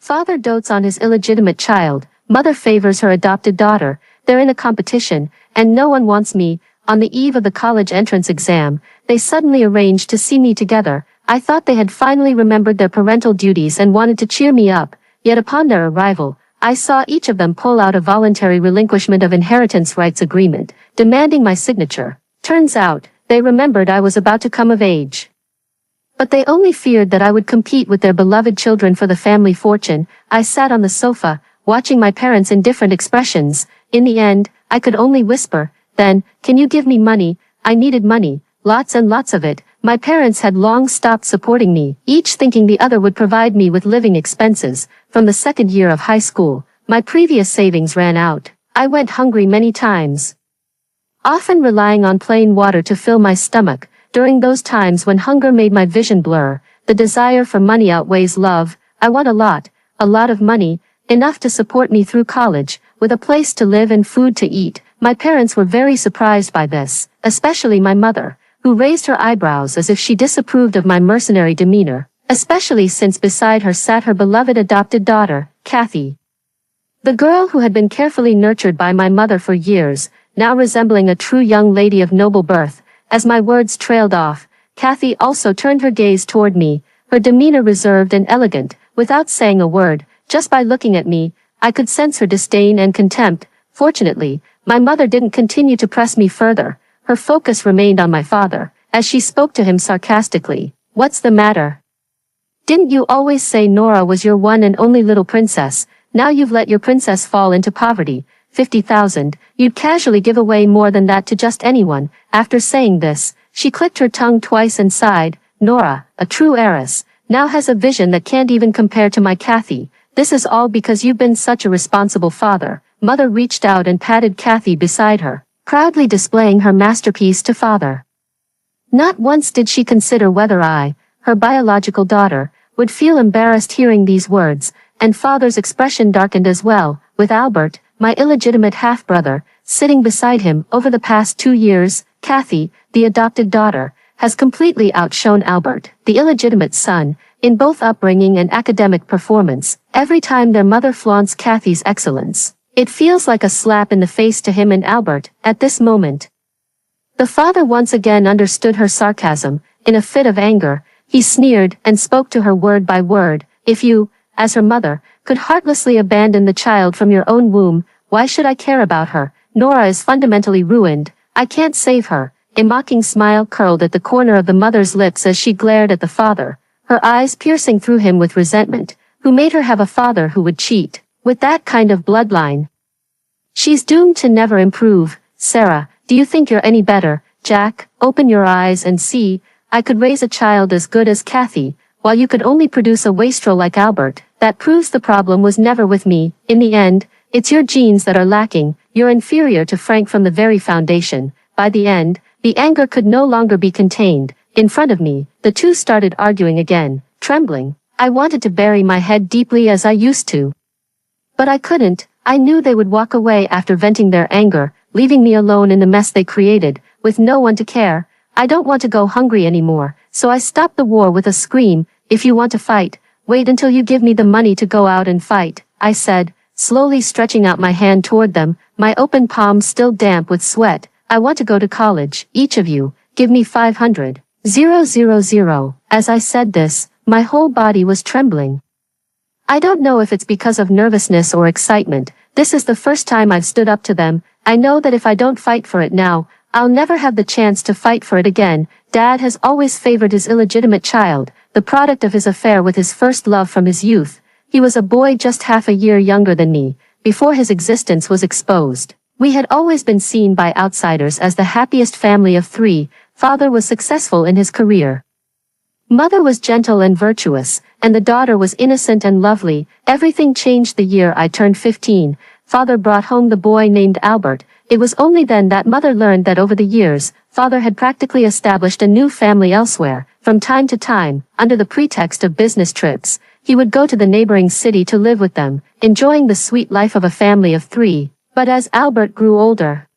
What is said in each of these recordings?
Father dotes on his illegitimate child, mother favors her adopted daughter, they're in a competition, and no one wants me. On the eve of the college entrance exam, they suddenly arranged to see me together. I thought they had finally remembered their parental duties and wanted to cheer me up, yet upon their arrival, I saw each of them pull out a voluntary relinquishment of inheritance rights agreement, demanding my signature. Turns out, they remembered I was about to come of age. But they only feared that I would compete with their beloved children for the family fortune. I sat on the sofa, watching my parents' indifferent expressions. In the end, I could only whisper, "Then, can you give me money?" I needed money, lots and lots of it. My parents had long stopped supporting me, each thinking the other would provide me with living expenses. From the second year of high school, my previous savings ran out. I went hungry many times, often relying on plain water to fill my stomach. During those times when hunger made my vision blur, the desire for money outweighs love. I want a lot of money, enough to support me through college, with a place to live and food to eat. My parents were very surprised by this, especially my mother, who raised her eyebrows as if she disapproved of my mercenary demeanor, especially since beside her sat her beloved adopted daughter, Kathy. The girl who had been carefully nurtured by my mother for years, now resembling a true young lady of noble birth. As my words trailed off, Kathy also turned her gaze toward me, her demeanor reserved and elegant. Without saying a word, just by looking at me, I could sense her disdain and contempt. Fortunately, my mother didn't continue to press me further. Her focus remained on my father, as she spoke to him sarcastically. "What's the matter? Didn't you always say Nora was your one and only little princess? Now you've let your princess fall into poverty. 50,000, you'd casually give away more than that to just anyone." After saying this, she clicked her tongue twice and sighed. "Nora, a true heiress, now has a vision that can't even compare to my Kathy. This is all because you've been such a responsible father." Mother reached out and patted Kathy beside her, proudly displaying her masterpiece to father. Not once did she consider whether I, her biological daughter, would feel embarrassed hearing these words, and father's expression darkened as well. With Albert, my illegitimate half-brother, sitting beside him over the past 2 years, Kathy, the adopted daughter, has completely outshone Albert, the illegitimate son, in both upbringing and academic performance. Every time their mother flaunts Kathy's excellence, it feels like a slap in the face to him and Albert. At this moment, the father once again understood her sarcasm. In a fit of anger, he sneered and spoke to her word by word. "If you, as her mother, could heartlessly abandon the child from your own womb, why should I care about her? Nora is fundamentally ruined. I can't save her." A mocking smile curled at the corner of the mother's lips as she glared at the father, her eyes piercing through him with resentment. Who made her have a father who would cheat? With that kind of bloodline, she's doomed to never improve. "Sarah, do you think you're any better?" "Jack, open your eyes and see. I could raise a child as good as Kathy, while you could only produce a wastrel like Albert. That proves the problem was never with me. In the end, it's your genes that are lacking. You're inferior to Frank from the very foundation." By the end, the anger could no longer be contained. In front of me, the two started arguing again. Trembling, I wanted to bury my head deeply as I used to, but I couldn't. I knew they would walk away after venting their anger, leaving me alone in the mess they created, with no one to care. I don't want to go hungry anymore, so I stopped the war with a scream. "If you want to fight, wait until you give me the money to go out and fight," I said, slowly stretching out my hand toward them, my open palm still damp with sweat. "I want to go to college. Each of you, give me 500,000. As I said this, my whole body was trembling. I don't know if it's because of nervousness or excitement. This is the first time I've stood up to them. I know that if I don't fight for it now, I'll never have the chance to fight for it again. Dad has always favored his illegitimate child, the product of his affair with his first love from his youth. He was a boy just half a year younger than me, before his existence was exposed. We had always been seen by outsiders as the happiest family of 3. Father was successful in his career. Mother was gentle and virtuous, and the daughter was innocent and lovely. Everything changed the year I turned 15. Father brought home the boy named Albert. It was only then that Mother learned that over the years, Father had practically established a new family elsewhere. From time to time, under the pretext of business trips, he would go to the neighboring city to live with them, enjoying the sweet life of a family of 3. But as Albert grew older,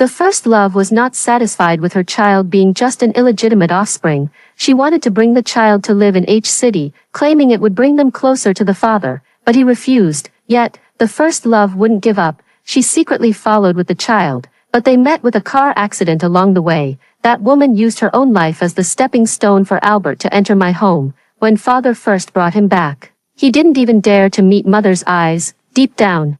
The first love was not satisfied with her child being just an illegitimate offspring. She wanted to bring the child to live in H city, claiming it would bring them closer to the father, but he refused. Yet, the first love wouldn't give up. She secretly followed with the child, but they met with a car accident along the way. That woman used her own life as the stepping stone for Albert to enter my home. When father first brought him back, he didn't even dare to meet mother's eyes. Deep down,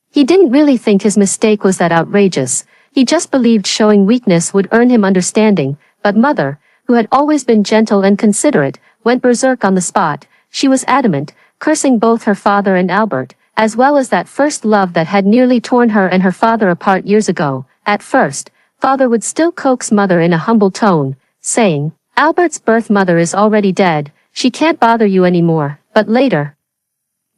he didn't really think his mistake was that outrageous. He just believed showing weakness would earn him understanding, but mother, who had always been gentle and considerate, went berserk on the spot. She was adamant, cursing both her father and Albert, as well as that first love that had nearly torn her and her father apart years ago. At first, father would still coax mother in a humble tone, saying, "Albert's birth mother is already dead, she can't bother you anymore." But later,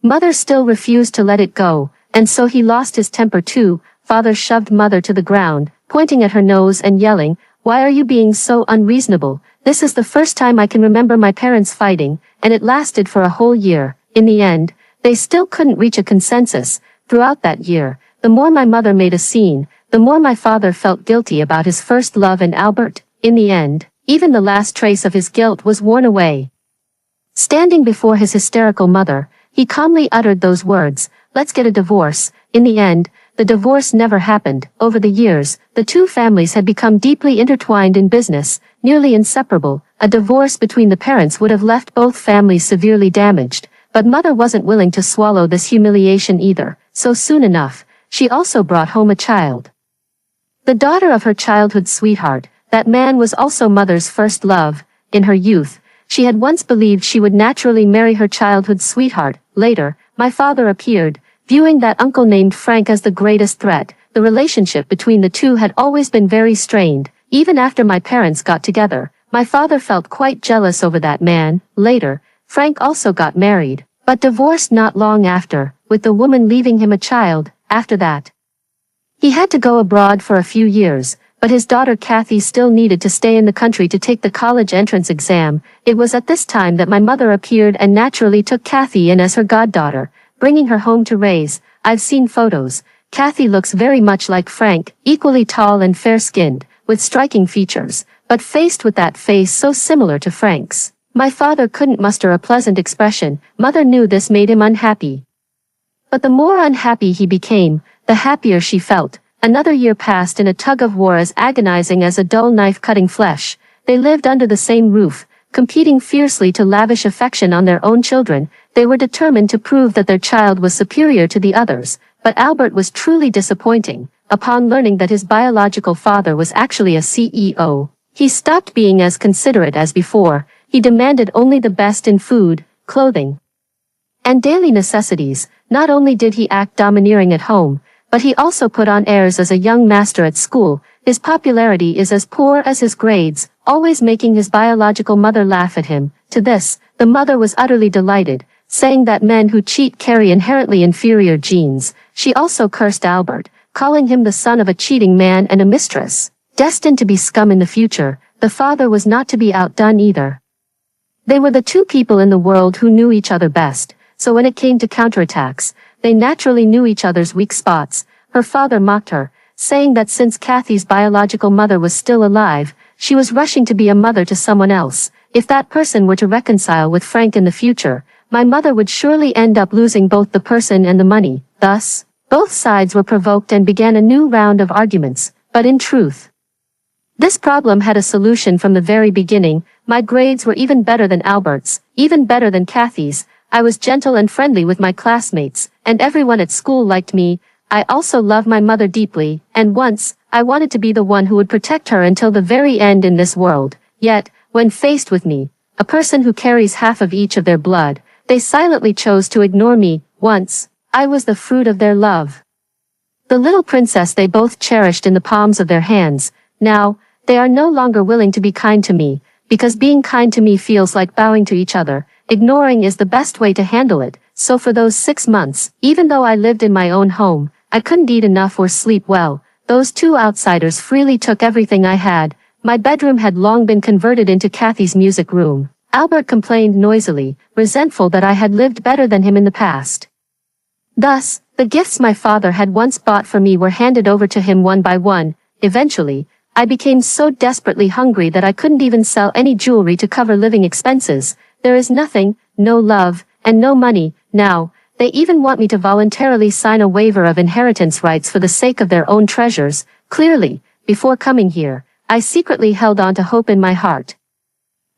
mother still refused to let it go, and so he lost his temper too. Father shoved mother to the ground, pointing at her nose and yelling, "Why are you being so unreasonable? This is the first time I can remember my parents fighting," and it lasted for a whole year. In the end, they still couldn't reach a consensus. Throughout that year, the more my mother made a scene, the more my father felt guilty about his first love and Albert. In the end, even the last trace of his guilt was worn away. Standing before his hysterical mother, he calmly uttered those words, "Let's get a divorce." In the end, the divorce never happened. Over the years, the two families had become deeply intertwined in business, nearly inseparable. A divorce between the parents would have left both families severely damaged, but mother wasn't willing to swallow this humiliation either, so soon enough, she also brought home a child. The daughter of her childhood sweetheart. That man was also mother's first love. In her youth, she had once believed she would naturally marry her childhood sweetheart. Later, my father appeared, viewing that uncle named Frank as the greatest threat. The relationship between the two had always been very strained. Even after my parents got together, my father felt quite jealous over that man. Later, Frank also got married, but divorced not long after, with the woman leaving him a child. After that, he had to go abroad for a few years, but his daughter Kathy still needed to stay in the country to take the college entrance exam. It was at this time that my mother appeared and naturally took Kathy in as her goddaughter, bringing her home to raise. I've seen photos. Kathy looks very much like Frank, equally tall and fair-skinned, with striking features, but faced with that face so similar to Frank's, my father couldn't muster a pleasant expression. Mother knew this made him unhappy. But the more unhappy he became, the happier she felt. Another year passed in a tug-of-war as agonizing as a dull knife cutting flesh. They lived under the same roof, competing fiercely to lavish affection on their own children. They were determined to prove that their child was superior to the others, but Albert was truly disappointing. Upon learning that his biological father was actually a CEO, he stopped being as considerate as before. He demanded only the best in food, clothing, and daily necessities. Not only did he act domineering at home, but he also put on airs as a young master at school. His popularity is as poor as his grades, always making his biological mother laugh at him. To this, the mother was utterly delighted, saying that men who cheat carry inherently inferior genes. She also cursed Albert, calling him the son of a cheating man and a mistress, destined to be scum in the future. The father was not to be outdone either. They were the two people in the world who knew each other best, so when it came to counterattacks, they naturally knew each other's weak spots. Her father mocked her, saying that since Kathy's biological mother was still alive, she was rushing to be a mother to someone else. If that person were to reconcile with Frank in the future, my mother would surely end up losing both the person and the money. Thus, both sides were provoked and began a new round of arguments. But in truth, this problem had a solution from the very beginning. My grades were even better than Albert's, even better than Kathy's. I was gentle and friendly with my classmates, and everyone at school liked me. I also loved my mother deeply, and once, I wanted to be the one who would protect her until the very end in this world. Yet, when faced with me, a person who carries half of each of their blood, they silently chose to ignore me. Once, I was the fruit of their love, the little princess they both cherished in the palms of their hands. Now, they are no longer willing to be kind to me, because being kind to me feels like bowing to each other. Ignoring is the best way to handle it. So for those 6 months, even though I lived in my own home, I couldn't eat enough or sleep well. Those two outsiders freely took everything I had. My bedroom had long been converted into Kathy's music room. Albert complained noisily, resentful that I had lived better than him in the past. Thus, the gifts my father had once bought for me were handed over to him one by one. Eventually, I became so desperately hungry that I couldn't even sell any jewelry to cover living expenses. There is nothing, no love, and no money. Now, they even want me to voluntarily sign a waiver of inheritance rights for the sake of their own treasures. Clearly, before coming here, I secretly held on to hope in my heart.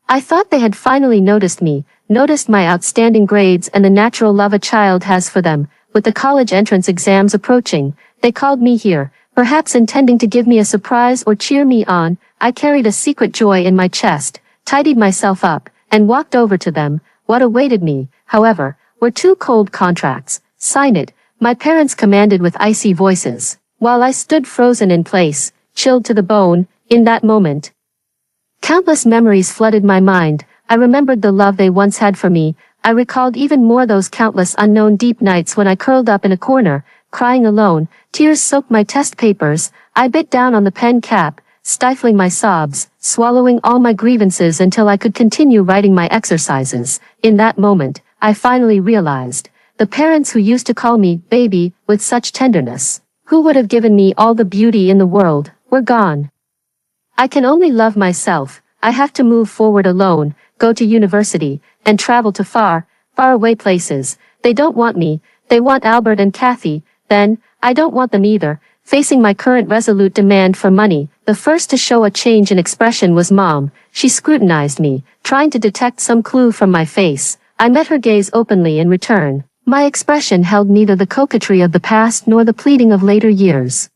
I thought they had finally noticed me, noticed my outstanding grades and the natural love a child has for them. With the college entrance exams approaching, they called me here, perhaps intending to give me a surprise or cheer me on. I carried a secret joy in my chest, tidied myself up, and walked over to them. What awaited me, however, were two cold contracts. Sign it, my parents commanded with icy voices, while I stood frozen in place, chilled to the bone. In that moment, countless memories flooded my mind. I remembered the love they once had for me. I recalled even more those countless unknown deep nights when I curled up in a corner, crying alone. Tears soaked my test papers. I bit down on the pen cap, stifling my sobs, swallowing all my grievances until I could continue writing my exercises. In that moment, I finally realized, the parents who used to call me baby with such tenderness, who would have given me all the beauty in the world, were gone. I can only love myself. I have to move forward alone, go to university, and travel to far, far away places. They don't want me. They want Albert and Kathy. Then, I don't want them either. Facing my current resolute demand for money, the first to show a change in expression was Mom. She scrutinized me, trying to detect some clue from my face. I met her gaze openly in return. My expression held neither the coquetry of the past nor the pleading of later years.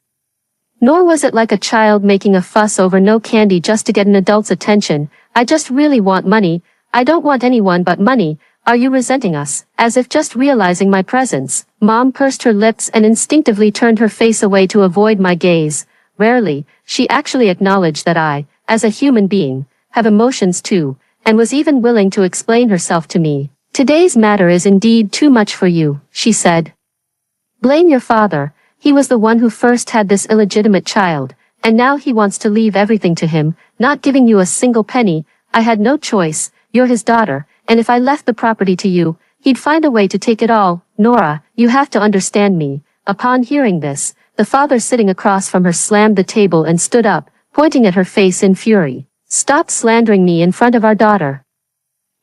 Nor was it like a child making a fuss over no candy just to get an adult's attention. I just really want money. I don't want anyone but money. Are you resenting us? As if just realizing my presence, Mom pursed her lips and instinctively turned her face away to avoid my gaze. Rarely, she actually acknowledged that I, as a human being, have emotions too, and was even willing to explain herself to me. Today's matter is indeed too much for you, she said. Blame your father. He was the one who first had this illegitimate child, and now he wants to leave everything to him, not giving you a single penny. I had no choice. You're his daughter, and if I left the property to you, he'd find a way to take it all. Nora, you have to understand me. Upon hearing this, the father sitting across from her slammed the table and stood up, pointing at her face in fury. Stop slandering me in front of our daughter.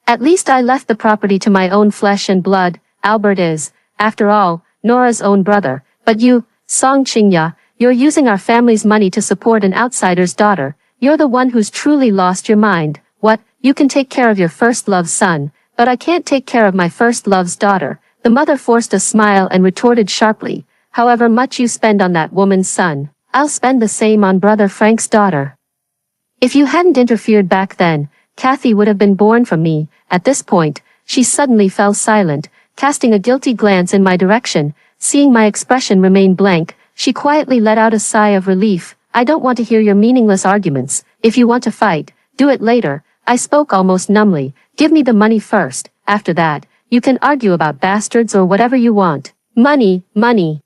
At least I left the property to my own flesh and blood. Albert is, after all, Nora's own brother. But you, Song Qingya, you're using our family's money to support an outsider's daughter. You're the one who's truly lost your mind. What? You can take care of your first love's son, but I can't take care of my first love's daughter. The mother forced a smile and retorted sharply. However much you spend on that woman's son, I'll spend the same on brother Frank's daughter. If you hadn't interfered back then, Kathy would have been born from me. At this point, she suddenly fell silent, casting a guilty glance in my direction. Seeing my expression remain blank, she quietly let out a sigh of relief. I don't want to hear your meaningless arguments. If you want to fight, do it later. I spoke almost numbly. Give me the money first. After that, you can argue about bastards or whatever you want. Money, money.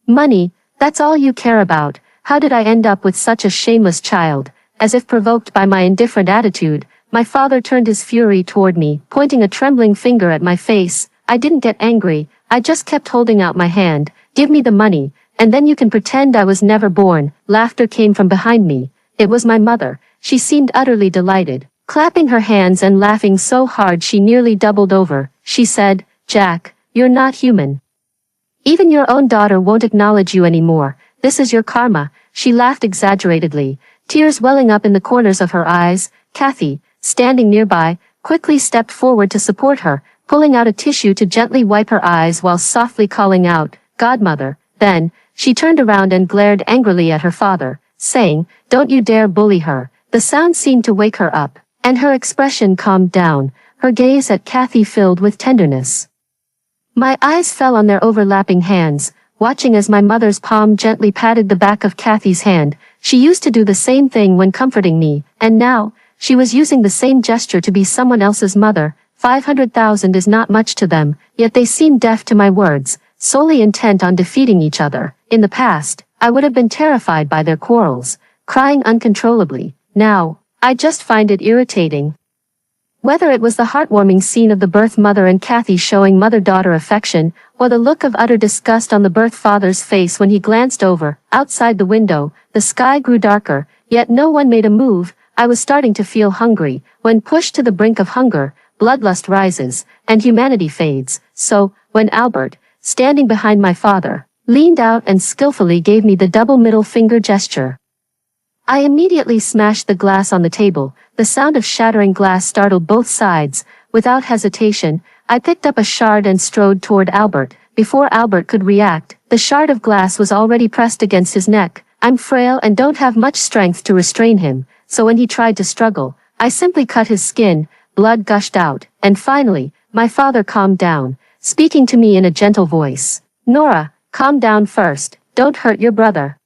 Money, that's all you care about. How did I end up with such a shameless child? As if provoked by my indifferent attitude, my father turned his fury toward me, pointing a trembling finger at my face. I didn't get angry. I just kept holding out my hand. Give me the money, and then you can pretend I was never born. Laughter came from behind me. It was my mother. She seemed utterly delighted, clapping her hands and laughing so hard she nearly doubled over. She said, Jack, you're not human. Even your own daughter won't acknowledge you anymore. This is your karma. She laughed exaggeratedly, tears welling up in the corners of her eyes. Kathy, standing nearby, quickly stepped forward to support her, pulling out a tissue to gently wipe her eyes while softly calling out, Godmother. Then, she turned around and glared angrily at her father, saying, Don't you dare bully her. The sound seemed to wake her up, and her expression calmed down, her gaze at Kathy filled with tenderness. My eyes fell on their overlapping hands, watching as my mother's palm gently patted the back of Kathy's hand. She used to do the same thing when comforting me, and now, she was using the same gesture to be someone else's mother. 500,000 is not much to them, yet they seemed deaf to my words, solely intent on defeating each other. In the past, I would have been terrified by their quarrels, crying uncontrollably. Now, I just find it irritating. Whether it was the heartwarming scene of the birth mother and Kathy showing mother-daughter affection, or the look of utter disgust on the birth father's face when he glanced over. Outside the window, the sky grew darker, yet no one made a move. I was starting to feel hungry. When pushed to the brink of hunger, bloodlust rises, and humanity fades. So, when Albert, standing behind my father, leaned out and skillfully gave me the double middle finger gesture, I immediately smashed the glass on the table. The sound of shattering glass startled both sides. Without hesitation, I picked up a shard and strode toward Albert. Before Albert could react, the shard of glass was already pressed against his neck. I'm frail and don't have much strength to restrain him, so when he tried to struggle, I simply cut his skin. Blood gushed out, and finally, my father calmed down, speaking to me in a gentle voice. Nora, calm down first, don't hurt your brother.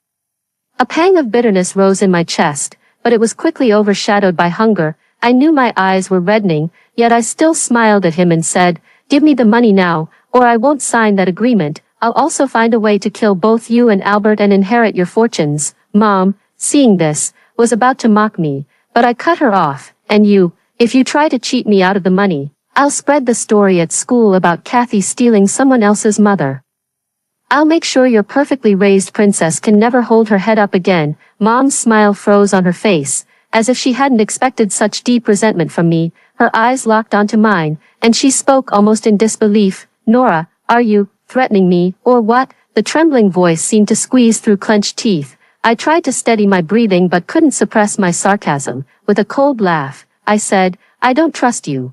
A pang of bitterness rose in my chest, but it was quickly overshadowed by hunger. I knew my eyes were reddening, yet I still smiled at him and said, give me the money now, or I won't sign that agreement. I'll also find a way to kill both you and Albert and inherit your fortunes. Mom, seeing this, was about to mock me, but I cut her off. And you, if you try to cheat me out of the money, I'll spread the story at school about Kathy stealing someone else's mother. I'll make sure your perfectly raised princess can never hold her head up again. Mom's smile froze on her face, as if she hadn't expected such deep resentment from me. Her eyes locked onto mine, and she spoke almost in disbelief. Nora, are you threatening me, or what? The trembling voice seemed to squeeze through clenched teeth. I tried to steady my breathing but couldn't suppress my sarcasm. With a cold laugh, I said, I don't trust you.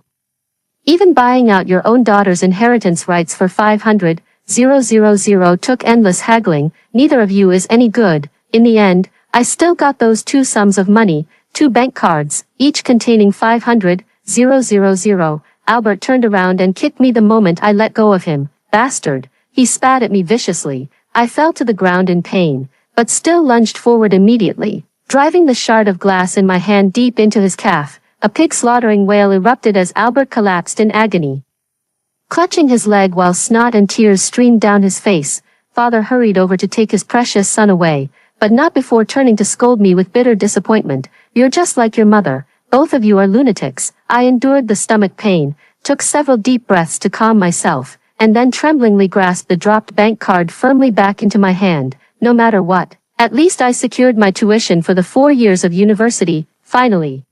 Even buying out your own daughter's inheritance rights for 500,000 took endless haggling. Neither of you is any good. In the end, I still got those two sums of money, 2 bank cards, each containing 500,000. Albert turned around and kicked me the moment I let go of him. Bastard. He spat at me viciously. I fell to the ground in pain, but still lunged forward immediately, driving the shard of glass in my hand deep into his calf. A pig-slaughtering wail erupted as Albert collapsed in agony. Clutching his leg while snot and tears streamed down his face, Father hurried over to take his precious son away, but not before turning to scold me with bitter disappointment. You're just like your mother. Both of you are lunatics. I endured the stomach pain, took several deep breaths to calm myself, and then tremblingly grasped the dropped bank card firmly back into my hand. No matter what, at least I secured my tuition for the 4 years of university, finally.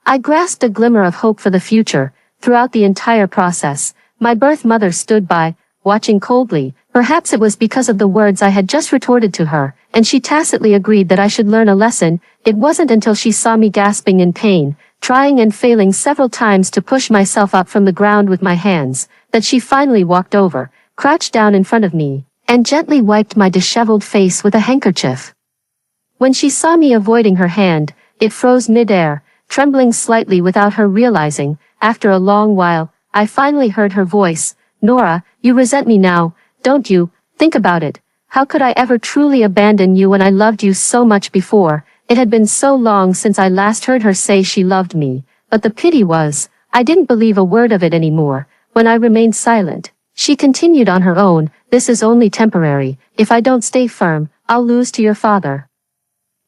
I grasped a glimmer of hope for the future. Throughout the entire process, my birth mother stood by, watching coldly. Perhaps it was because of the words I had just retorted to her, and she tacitly agreed that I should learn a lesson. It wasn't until she saw me gasping in pain, trying and failing several times to push myself up from the ground with my hands, that she finally walked over, crouched down in front of me, and gently wiped my disheveled face with a handkerchief. When she saw me avoiding her hand, it froze mid-air, trembling slightly without her realizing. After a long while, I finally heard her voice. Nora, you resent me now, don't you? Think about it. How could I ever truly abandon you when I loved you so much before? It had been so long since I last heard her say she loved me, but the pity was, I didn't believe a word of it anymore. When I remained silent, she continued on her own. This is only temporary. If I don't stay firm, I'll lose to your father.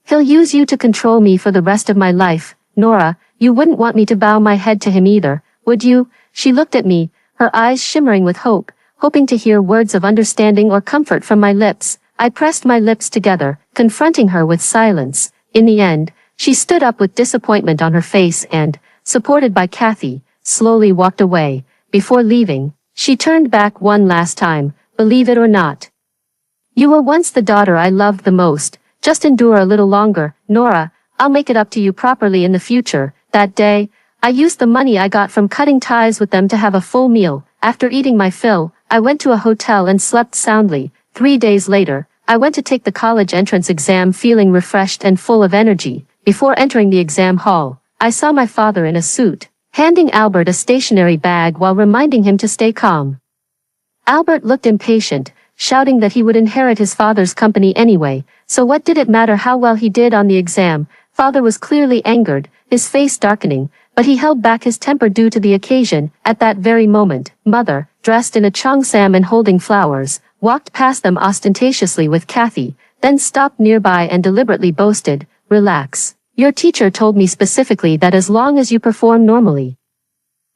He'll use you to control me for the rest of my life. Nora, you wouldn't want me to bow my head to him either, would you? She looked at me, her eyes shimmering with hope, hoping to hear words of understanding or comfort from my lips. I pressed my lips together, confronting her with silence. In the end, she stood up with disappointment on her face and, supported by Kathy, slowly walked away. Before leaving, she turned back one last time. Believe it or not, you were once the daughter I loved the most. Just endure a little longer, Nora. I'll make it up to you properly in the future. That day, I used the money I got from cutting ties with them to have a full meal. After eating my fill, I went to a hotel and slept soundly. 3 days later, I went to take the college entrance exam feeling refreshed and full of energy. Before entering the exam hall, I saw my father in a suit, handing Albert a stationery bag while reminding him to stay calm. Albert looked impatient, shouting that he would inherit his father's company anyway, so what did it matter how well he did on the exam? Father was clearly angered, his face darkening, but he held back his temper due to the occasion. At that very moment, Mother, dressed in a cheongsam and holding flowers, walked past them ostentatiously with Kathy, then stopped nearby and deliberately boasted, "Relax. Your teacher told me specifically that as long as you perform normally,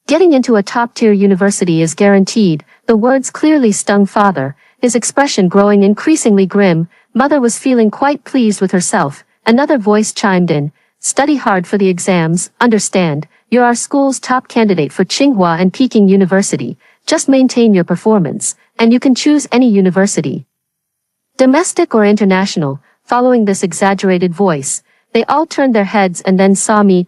getting into a top-tier university is guaranteed." The words clearly stung father, his expression growing increasingly grim. Mother was feeling quite pleased with herself. Another voice chimed in. Study hard for the exams, understand, you're our school's top candidate for Tsinghua and Peking University. Just maintain your performance, and you can choose any university. Domestic or international, following this exaggerated voice, they all turned their heads and then saw me,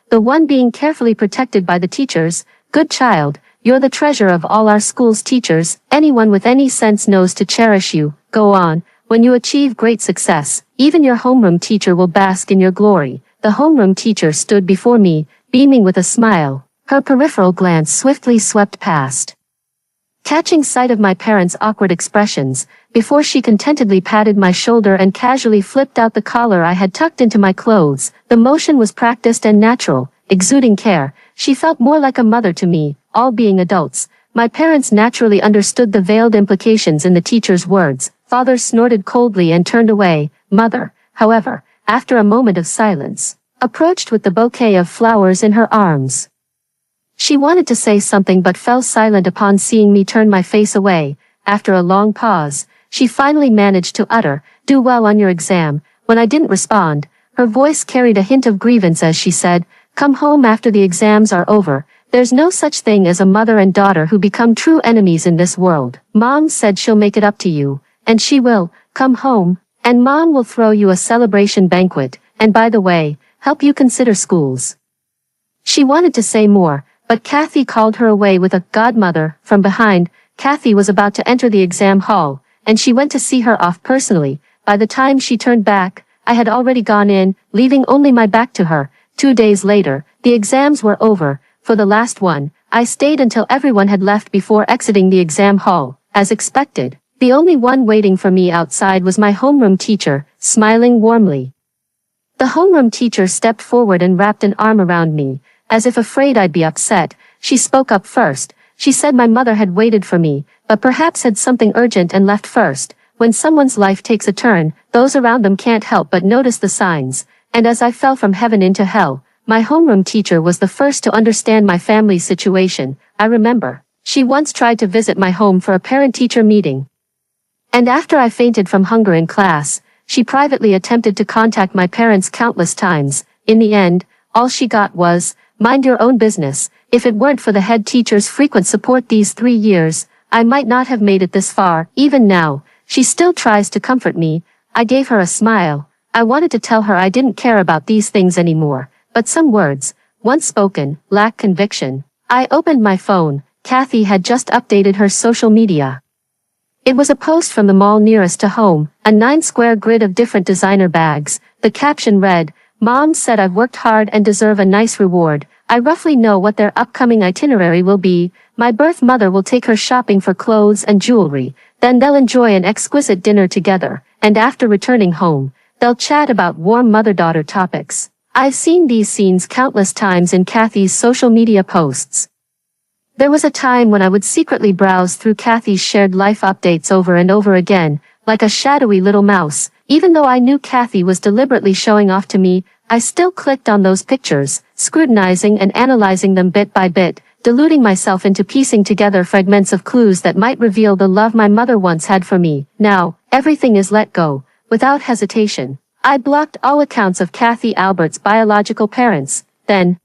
the one being carefully protected by the teachers. Good child, you're the treasure of all our school's teachers. Anyone with any sense knows to cherish you. Go on. When you achieve great success, even your homeroom teacher will bask in your glory. The homeroom teacher stood before me, beaming with a smile. Her peripheral glance swiftly swept past, catching sight of my parents' awkward expressions, before she contentedly patted my shoulder and casually flipped out the collar I had tucked into my clothes. The motion was practiced and natural, exuding care. She felt more like a mother to me, all being adults. My parents naturally understood the veiled implications in the teacher's words. Father snorted coldly and turned away. Mother, however, after a moment of silence, approached with the bouquet of flowers in her arms. She wanted to say something but fell silent upon seeing me turn my face away. After a long pause, she finally managed to utter, "Do well on your exam." When I didn't respond, her voice carried a hint of grievance as she said, "Come home after the exams are over. There's no such thing as a mother and daughter who become true enemies in this world. Mom said she'll make it up to you. And she will. Come home, and Mom will throw you a celebration banquet, and by the way, help you consider schools." She wanted to say more, but Kathy called her away with a "Godmother" from behind. Kathy was about to enter the exam hall, and she went to see her off personally. By the time she turned back, I had already gone in, leaving only my back to her. 2 days later, the exams were over. For the last one, I stayed until everyone had left before exiting the exam hall. As expected, the only one waiting for me outside was my homeroom teacher, smiling warmly. The homeroom teacher stepped forward and wrapped an arm around me, as if afraid I'd be upset. She spoke up first. She said my mother had waited for me, but perhaps had something urgent and left first. When someone's life takes a turn, those around them can't help but notice the signs. And as I fell from heaven into hell, my homeroom teacher was the first to understand my family's situation. I remember, she once tried to visit my home for a parent-teacher meeting. And after I fainted from hunger in class, she privately attempted to contact my parents countless times. In the end, all she got was, "Mind your own business." If it weren't for the head teacher's frequent support these 3 years, I might not have made it this far. Even now, she still tries to comfort me. I gave her a smile. I wanted to tell her I didn't care about these things anymore, but some words, once spoken, lack conviction. I opened my phone. Kathy had just updated her social media. It was a post from the mall nearest to home, a 9-square grid of different designer bags. The caption read, "Mom said I've worked hard and deserve a nice reward. I roughly know what their upcoming itinerary will be. My birth mother will take her shopping for clothes and jewelry. Then they'll enjoy an exquisite dinner together, and after returning home, they'll chat about warm mother-daughter topics." I've seen these scenes countless times in Kathy's social media posts. There was a time when I would secretly browse through Kathy's shared life updates over and over again, like a shadowy little mouse. Even though I knew Kathy was deliberately showing off to me, I still clicked on those pictures, scrutinizing and analyzing them bit by bit, deluding myself into piecing together fragments of clues that might reveal the love my mother once had for me. Now, everything is let go, without hesitation. I blocked all accounts of Kathy Albert's biological parents. Then,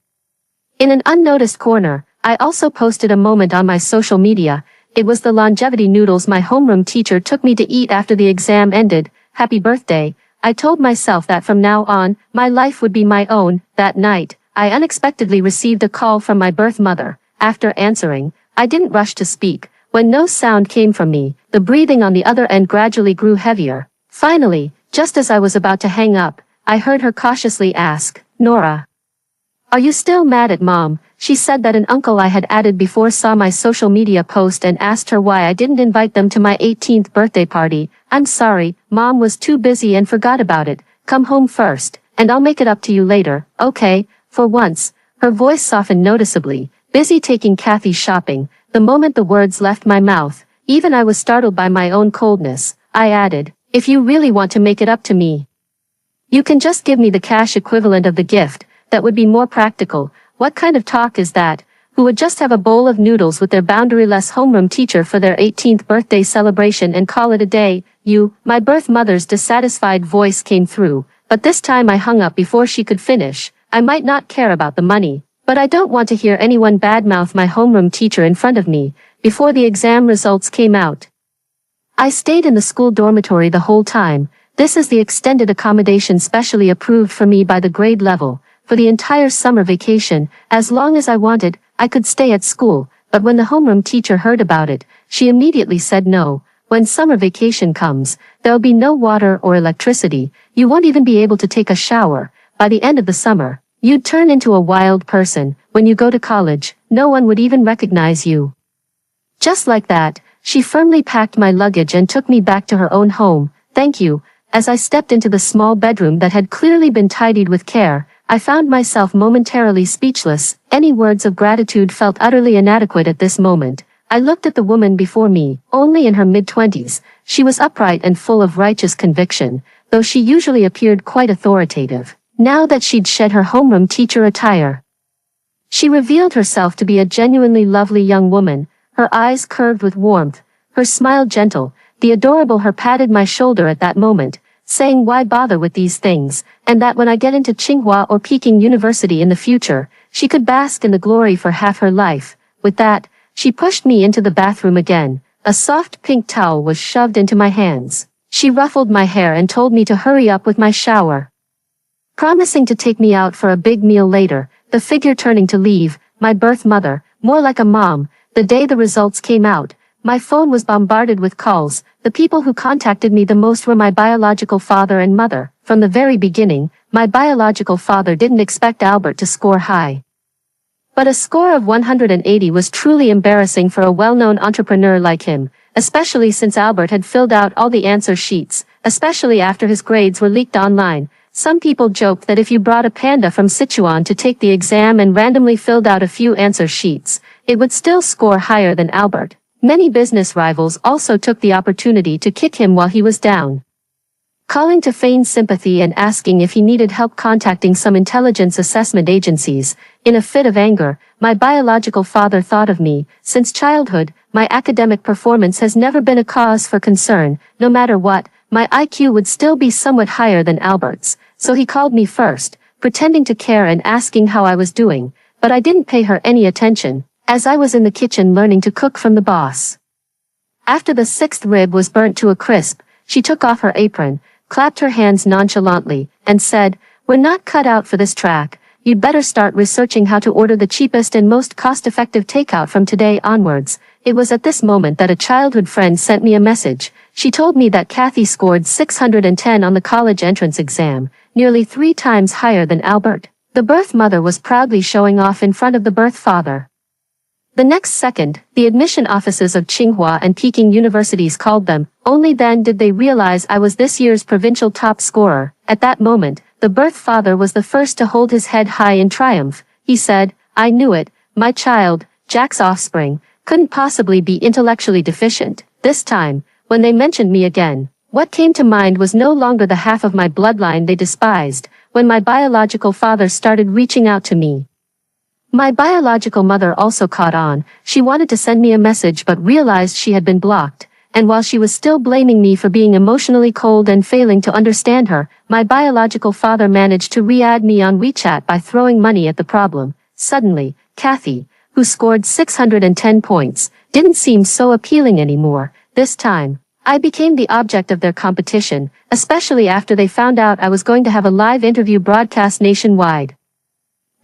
in an unnoticed corner, I also posted a moment on my social media. It was the longevity noodles my homeroom teacher took me to eat after the exam ended. Happy birthday. I told myself that from now on, my life would be my own. That night, I unexpectedly received a call from my birth mother. After answering, I didn't rush to speak. When no sound came from me, the breathing on the other end gradually grew heavier. Finally, just as I was about to hang up, I heard her cautiously ask, "Nora, are you still mad at Mom?" She said that an uncle I had added before saw my social media post and asked her why I didn't invite them to my 18th birthday party. "I'm sorry, Mom was too busy and forgot about it. Come home first, and I'll make it up to you later, okay?" For once, her voice softened noticeably. Busy taking Kathy shopping. The moment the words left my mouth, even I was startled by my own coldness. I added, "If you really want to make it up to me, you can just give me the cash equivalent of the gift. That would be more practical." "What kind of talk is that?" who would just have a bowl of noodles with their boundaryless homeroom teacher for their 18th birthday celebration and call it a day. My birth mother's dissatisfied voice came through, but this time I hung up before she could finish. I might not care about the money, but I don't want to hear anyone badmouth my homeroom teacher in front of me. Before the exam results came out, I stayed in the school dormitory the whole time. This is the extended accommodation specially approved for me by the grade level. For the entire summer vacation, as long as I wanted, I could stay at school, but when the homeroom teacher heard about it, she immediately said no. When summer vacation comes, there'll be no water or electricity. You won't even be able to take a shower. By the end of the summer, you'd turn into a wild person. When you go to college, no one would even recognize you. Just like that, she firmly packed my luggage and took me back to her own home. Thank you. As I stepped into the small bedroom that had clearly been tidied with care, I found myself momentarily speechless. Any words of gratitude felt utterly inadequate at this moment. I looked at the woman before me, only in her mid-20s. She was upright and full of righteous conviction, though she usually appeared quite authoritative. Now that she'd shed her homeroom teacher attire, she revealed herself to be a genuinely lovely young woman, her eyes curved with warmth, her smile gentle. The adorable her patted my shoulder at that moment, saying why bother with these things, and that when I get into Tsinghua or Peking University in the future, she could bask in the glory for half her life. With that, she pushed me into the bathroom again. A soft pink towel was shoved into my hands. She ruffled my hair and told me to hurry up with my shower, promising to take me out for a big meal later, the figure turning to leave. My birth mother, more like a mom. The day the results came out, my phone was bombarded with calls. The people who contacted me the most were my biological father and mother. From the very beginning, my biological father didn't expect Albert to score high. But a score of 180 was truly embarrassing for a well-known entrepreneur like him, especially since Albert had filled out all the answer sheets, especially after his grades were leaked online. Some people joked that if you brought a panda from Sichuan to take the exam and randomly filled out a few answer sheets, it would still score higher than Albert. Many business rivals also took the opportunity to kick him while he was down, calling to feign sympathy and asking if he needed help contacting some intelligence assessment agencies. In a fit of anger, my biological father thought of me. Since childhood, my academic performance has never been a cause for concern. No matter what, my IQ would still be somewhat higher than Albert's, so he called me first, pretending to care and asking how I was doing, but I didn't pay her any attention, as I was in the kitchen learning to cook from the boss. After the sixth rib was burnt to a crisp, she took off her apron, clapped her hands nonchalantly, and said, "We're not cut out for this track. You'd better start researching how to order the cheapest and most cost-effective takeout from today onwards." It was at this moment that a childhood friend sent me a message. She told me that Kathy scored 610 on the college entrance exam, nearly 3 times higher than Albert. The birth mother was proudly showing off in front of the birth father. The next second, the admission offices of Tsinghua and Peking universities called them. Only then did they realize I was this year's provincial top scorer. At that moment, the birth father was the first to hold his head high in triumph. He said, "I knew it. My child, Jack's offspring, couldn't possibly be intellectually deficient." This time, when they mentioned me again, what came to mind was no longer the half of my bloodline they despised. When my biological father started reaching out to me, my biological mother also caught on. She wanted to send me a message but realized she had been blocked, and while she was still blaming me for being emotionally cold and failing to understand her, my biological father managed to re-add me on WeChat by throwing money at the problem. Suddenly, Kathy, who scored 610 points, didn't seem so appealing anymore. This time, I became the object of their competition, especially after they found out I was going to have a live interview broadcast nationwide.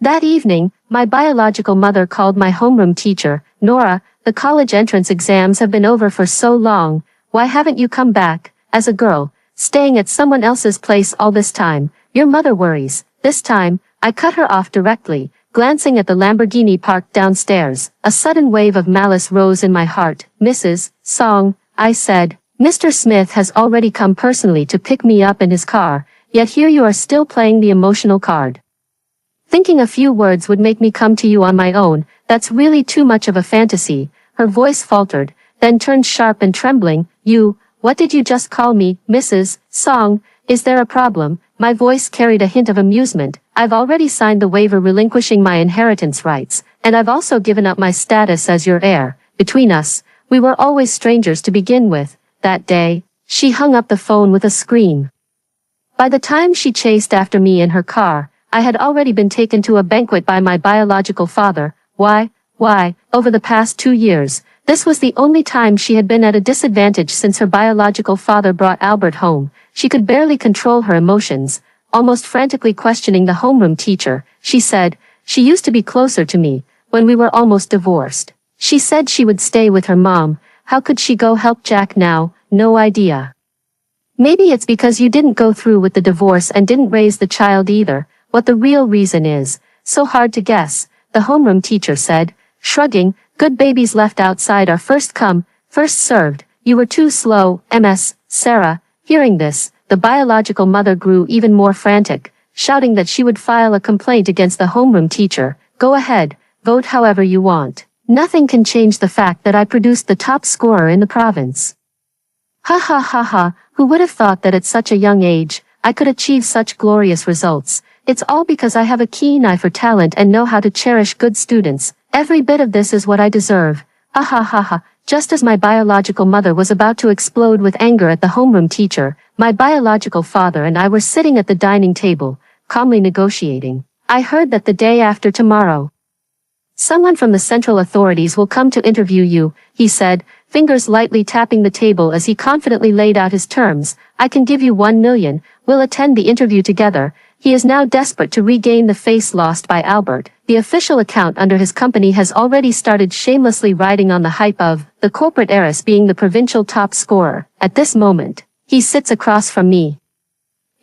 That evening, my biological mother called my homeroom teacher. "Nora, the college entrance exams have been over for so long. Why haven't you come back? As a girl, staying at someone else's place all this time, your mother worries." This time, I cut her off directly, glancing at the Lamborghini parked downstairs. A sudden wave of malice rose in my heart. "Mrs. Song," I said, "Mr. Smith has already come personally to pick me up in his car, yet here you are still playing the emotional card. Thinking a few words would make me come to you on my own. That's really too much of a fantasy." Her voice faltered, then turned sharp and trembling. What did you just call me, Mrs. Song? Is there a problem?" My voice carried a hint of amusement. I've already signed the waiver relinquishing my inheritance rights, and I've also given up my status as your heir. Between us, we were always strangers to begin with. That day, she hung up the phone with a scream. By the time she chased after me in her car, I had already been taken to a banquet by my biological father. Why, over the past 2 years, this was the only time she had been at a disadvantage since her biological father brought Albert home. She could barely control her emotions, almost frantically questioning the homeroom teacher. She said, she used to be closer to me, when we were almost divorced. She said she would stay with her mom. How could she go help Jack now? No idea. Maybe it's because you didn't go through with the divorce and didn't raise the child either. What the real reason is, so hard to guess, the homeroom teacher said, shrugging. Good babies left outside are first come, first served. You were too slow, Ms. Sarah. Hearing this, the biological mother grew even more frantic, shouting that she would file a complaint against the homeroom teacher. Go ahead, vote however you want. Nothing can change the fact that I produced the top scorer in the province. Ha ha ha ha, who would have thought that at such a young age, I could achieve such glorious results. It's all because I have a keen eye for talent and know how to cherish good students. Every bit of this is what I deserve. Ha ha ha ha. Just as my biological mother was about to explode with anger at the homeroom teacher, my biological father and I were sitting at the dining table, calmly negotiating. I heard that the day after tomorrow, someone from the central authorities will come to interview you, he said, fingers lightly tapping the table as he confidently laid out his terms. I can give you 1 million, we'll attend the interview together. He is now desperate to regain the face lost by Albert. The official account under his company has already started shamelessly riding on the hype of the corporate heiress being the provincial top scorer. At this moment, he sits across from me,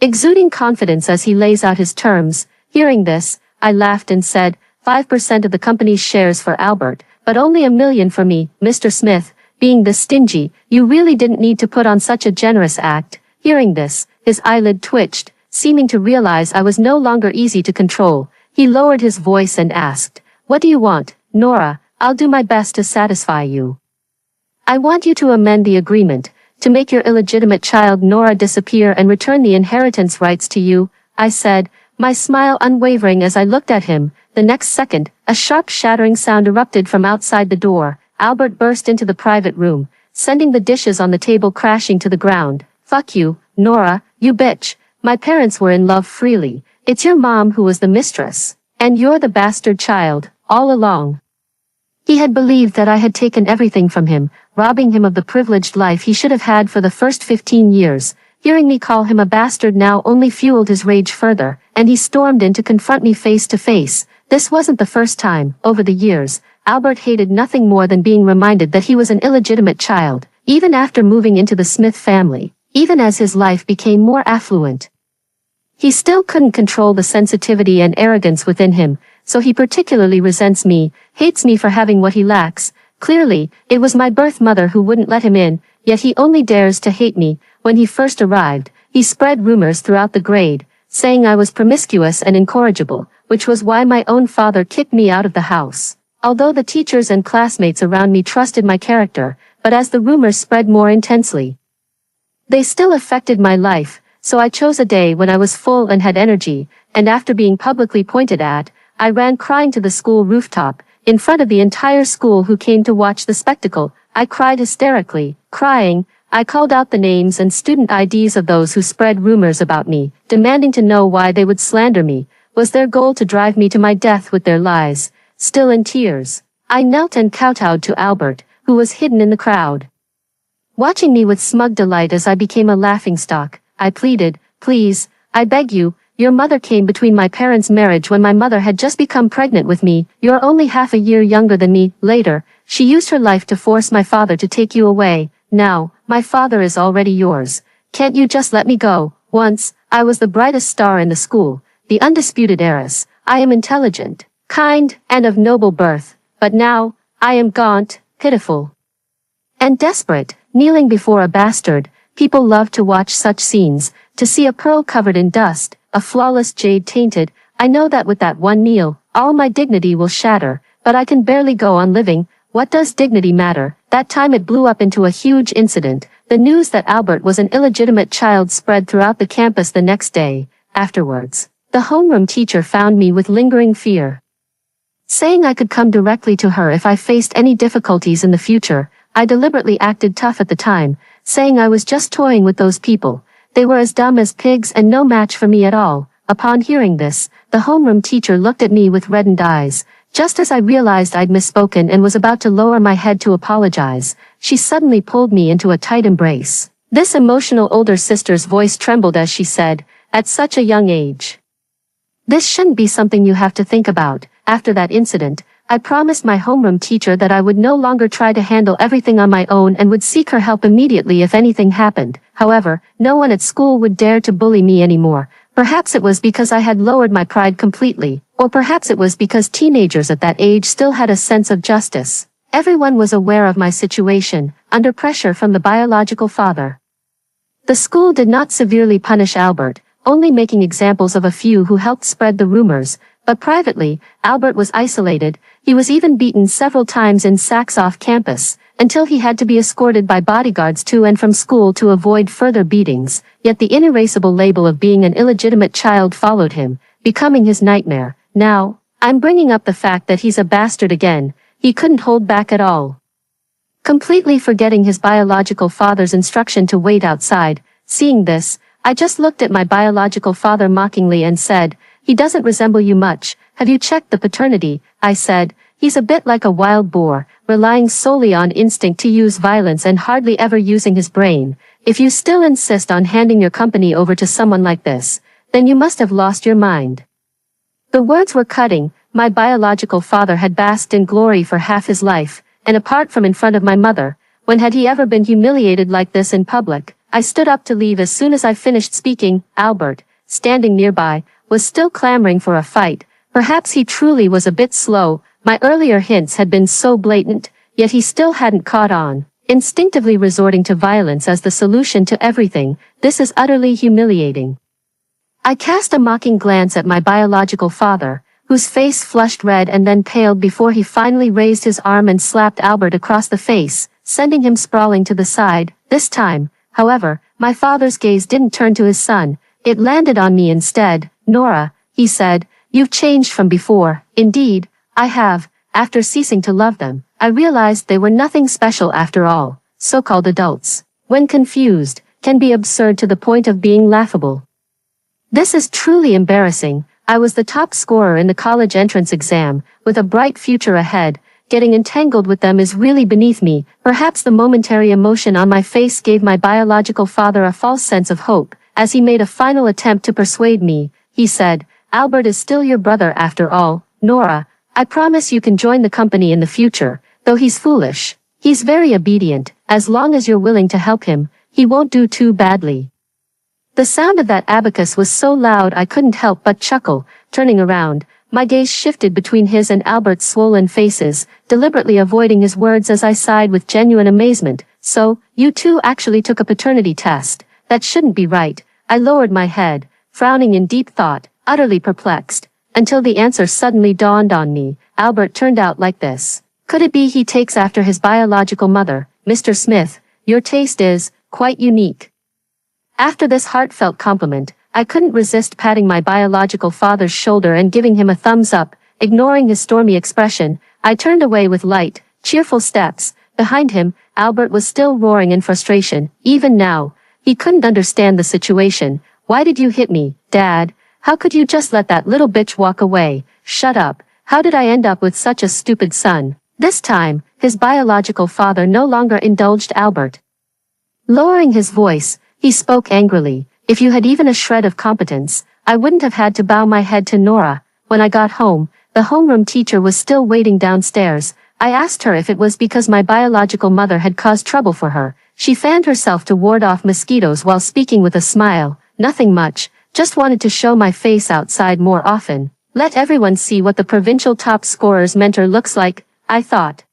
exuding confidence as he lays out his terms. Hearing this, I laughed and said, 5% of the company's shares for Albert, but only 1 million for me. Mr. Smith, being this stingy, you really didn't need to put on such a generous act. Hearing this, his eyelid twitched, seeming to realize I was no longer easy to control. He lowered his voice and asked, what do you want, Nora? I'll do my best to satisfy you. I want you to amend the agreement, to make your illegitimate child Nora disappear and return the inheritance rights to you, I said, my smile unwavering as I looked at him. The next second, a sharp shattering sound erupted from outside the door. Albert burst into the private room, sending the dishes on the table crashing to the ground. Fuck you, Nora, you bitch. My parents were in love freely. It's your mom who was the mistress. And you're the bastard child, all along. He had believed that I had taken everything from him, robbing him of the privileged life he should have had for the first 15 years. Hearing me call him a bastard now only fueled his rage further, and he stormed in to confront me face to face. This wasn't the first time. Over the years, Albert hated nothing more than being reminded that he was an illegitimate child, even after moving into the Smith family. Even as his life became more affluent, he still couldn't control the sensitivity and arrogance within him, so he particularly resents me, hates me for having what he lacks. Clearly, it was my birth mother who wouldn't let him in, yet he only dares to hate me. When he first arrived, he spread rumors throughout the grade, saying I was promiscuous and incorrigible, which was why my own father kicked me out of the house. Although the teachers and classmates around me trusted my character, but as the rumors spread more intensely, they still affected my life, so I chose a day when I was full and had energy, and after being publicly pointed at, I ran crying to the school rooftop, in front of the entire school who came to watch the spectacle. I cried hysterically, crying. I called out the names and student IDs of those who spread rumors about me, demanding to know why they would slander me. Was their goal to drive me to my death with their lies? Still in tears, I knelt and kowtowed to Albert, who was hidden in the crowd, watching me with smug delight as I became a laughingstock. I pleaded, please, I beg you, your mother came between my parents' marriage when my mother had just become pregnant with me. You're only half a year younger than me. Later, she used her life to force my father to take you away. Now, my father is already yours. Can't you just let me go? Once, I was the brightest star in the school, the undisputed heiress. I am intelligent, kind, and of noble birth. But now, I am gaunt, pitiful, and desperate. Kneeling before a bastard. People love to watch such scenes, to see a pearl covered in dust, a flawless jade tainted. I know that with that one kneel, all my dignity will shatter, but I can barely go on living. What does dignity matter? That time it blew up into a huge incident. The news that Albert was an illegitimate child spread throughout the campus the next day. Afterwards, The homeroom teacher found me with lingering fear, saying I could come directly to her if I faced any difficulties in the future. I deliberately acted tough at the time, saying I was just toying with those people. They were as dumb as pigs and no match for me at all. Upon hearing this, the homeroom teacher looked at me with reddened eyes. Just as I realized I'd misspoken and was about to lower my head to apologize, she suddenly pulled me into a tight embrace. This emotional older sister's voice trembled as she said, "At such a young age, this shouldn't be something you have to think about." After that incident, I promised my homeroom teacher that I would no longer try to handle everything on my own and would seek her help immediately if anything happened. However, no one at school would dare to bully me anymore. Perhaps it was because I had lowered my pride completely, or perhaps it was because teenagers at that age still had a sense of justice. Everyone was aware of my situation, under pressure from the biological father. The school did not severely punish Albert, only making examples of a few who helped spread the rumors, but privately, Albert was isolated. He was even beaten several times in sacks off campus, until he had to be escorted by bodyguards to and from school to avoid further beatings. Yet the inerasable label of being an illegitimate child followed him, becoming his nightmare. Now, I'm bringing up the fact that he's a bastard again. He couldn't hold back at all. Completely forgetting his biological father's instruction to wait outside. Seeing this, I just looked at my biological father mockingly and said, "He doesn't resemble you much. Have you checked the paternity?" I said, "He's a bit like a wild boar, relying solely on instinct to use violence and hardly ever using his brain. If you still insist on handing your company over to someone like this, then you must have lost your mind." The words were cutting. My biological father had basked in glory for half his life, and apart from in front of my mother, when had he ever been humiliated like this in public? I stood up to leave as soon as I finished speaking. Albert, standing nearby, was still clamoring for a fight. Perhaps he truly was a bit slow. My earlier hints had been so blatant, yet he still hadn't caught on, instinctively resorting to violence as the solution to everything. This is utterly humiliating. I cast a mocking glance at my biological father, whose face flushed red and then paled before he finally raised his arm and slapped Albert across the face, sending him sprawling to the side. This time, however, my father's gaze didn't turn to his son. It landed on me instead. "Nora," he said, "you've changed from before." Indeed, I have. After ceasing to love them, I realized they were nothing special after all. So-called adults, when confused, can be absurd to the point of being laughable. This is truly embarrassing. I was the top scorer in the college entrance exam, with a bright future ahead. Getting entangled with them is really beneath me. Perhaps the momentary emotion on my face gave my biological father a false sense of hope. As he made a final attempt to persuade me, he said, "Albert is still your brother after all. Nora, I promise you can join the company in the future. Though he's foolish, he's very obedient. As long as you're willing to help him, he won't do too badly." The sound of that abacus was so loud I couldn't help but chuckle. Turning around, my gaze shifted between his and Albert's swollen faces, deliberately avoiding his words as I sighed with genuine amazement. "So, you two actually took a paternity test. That shouldn't be right." I lowered my head, frowning in deep thought, utterly perplexed, until the answer suddenly dawned on me. Albert turned out like this. Could it be he takes after his biological mother? "Mr. Smith, your taste is quite unique." After this heartfelt compliment, I couldn't resist patting my biological father's shoulder and giving him a thumbs up. Ignoring his stormy expression, I turned away with light, cheerful steps. Behind him, Albert was still roaring in frustration. Even now, he couldn't understand the situation. "Why did you hit me, Dad? How could you just let that little bitch walk away?" "Shut up. How did I end up with such a stupid son?" This time, his biological father no longer indulged Albert. Lowering his voice, he spoke angrily. "If you had even a shred of competence, I wouldn't have had to bow my head to Nora." When I got home, the homeroom teacher was still waiting downstairs. I asked her if it was because my biological mother had caused trouble for her. She fanned herself to ward off mosquitoes while speaking with a smile. "Nothing much, just wanted to show my face outside more often. Let everyone see what the provincial top scorer's mentor looks like," I thought.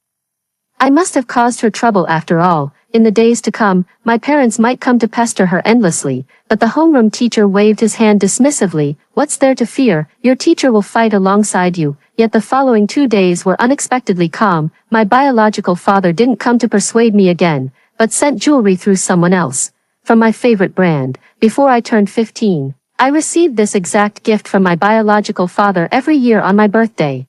I must have caused her trouble after all. In the days to come, my parents might come to pester her endlessly, but the homeroom teacher waved his hand dismissively. "What's there to fear? Your teacher will fight alongside you." Yet the following 2 days were unexpectedly calm. My biological father didn't come to persuade me again, but sent jewelry through someone else, from my favorite brand. Before I turned 15, I received this exact gift from my biological father every year on my birthday.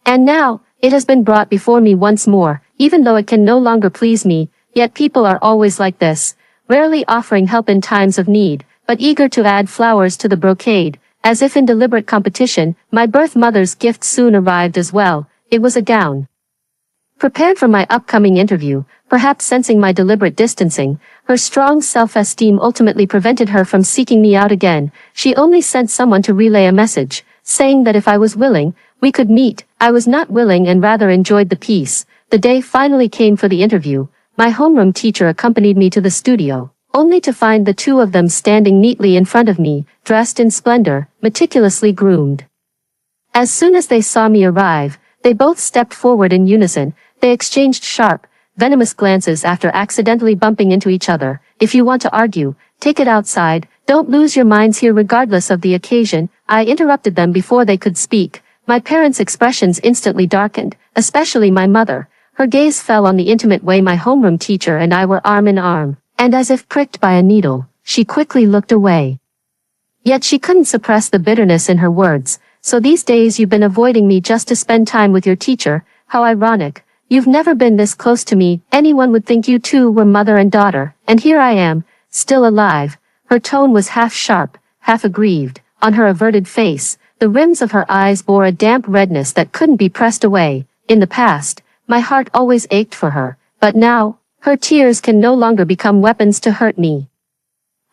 And now, it has been brought before me once more, even though it can no longer please me, yet people are always like this, rarely offering help in times of need, but eager to add flowers to the brocade, as if in deliberate competition. My birth mother's gift soon arrived as well. It was a gown. Prepared for my upcoming interview, perhaps sensing my deliberate distancing, her strong self-esteem ultimately prevented her from seeking me out again. She only sent someone to relay a message, saying that if I was willing, we could meet. I was not willing and rather enjoyed the peace. The day finally came for the interview. My homeroom teacher accompanied me to the studio, only to find the two of them standing neatly in front of me, dressed in splendor, meticulously groomed. As soon as they saw me arrive, they both stepped forward in unison. They exchanged sharp, venomous glances after accidentally bumping into each other. If you want to argue, take it outside. Don't lose your minds here regardless of the occasion. I interrupted them before they could speak. My parents' expressions instantly darkened, especially my mother. Her gaze fell on the intimate way my homeroom teacher and I were arm in arm, and as if pricked by a needle, she quickly looked away. Yet she couldn't suppress the bitterness in her words. So these days you've been avoiding me just to spend time with your teacher. How ironic. You've never been this close to me. Anyone would think you two were mother and daughter, and here I am, still alive. Her tone was half sharp, half aggrieved. On her averted face, the rims of her eyes bore a damp redness that couldn't be pressed away. In the past, my heart always ached for her, but now, her tears can no longer become weapons to hurt me.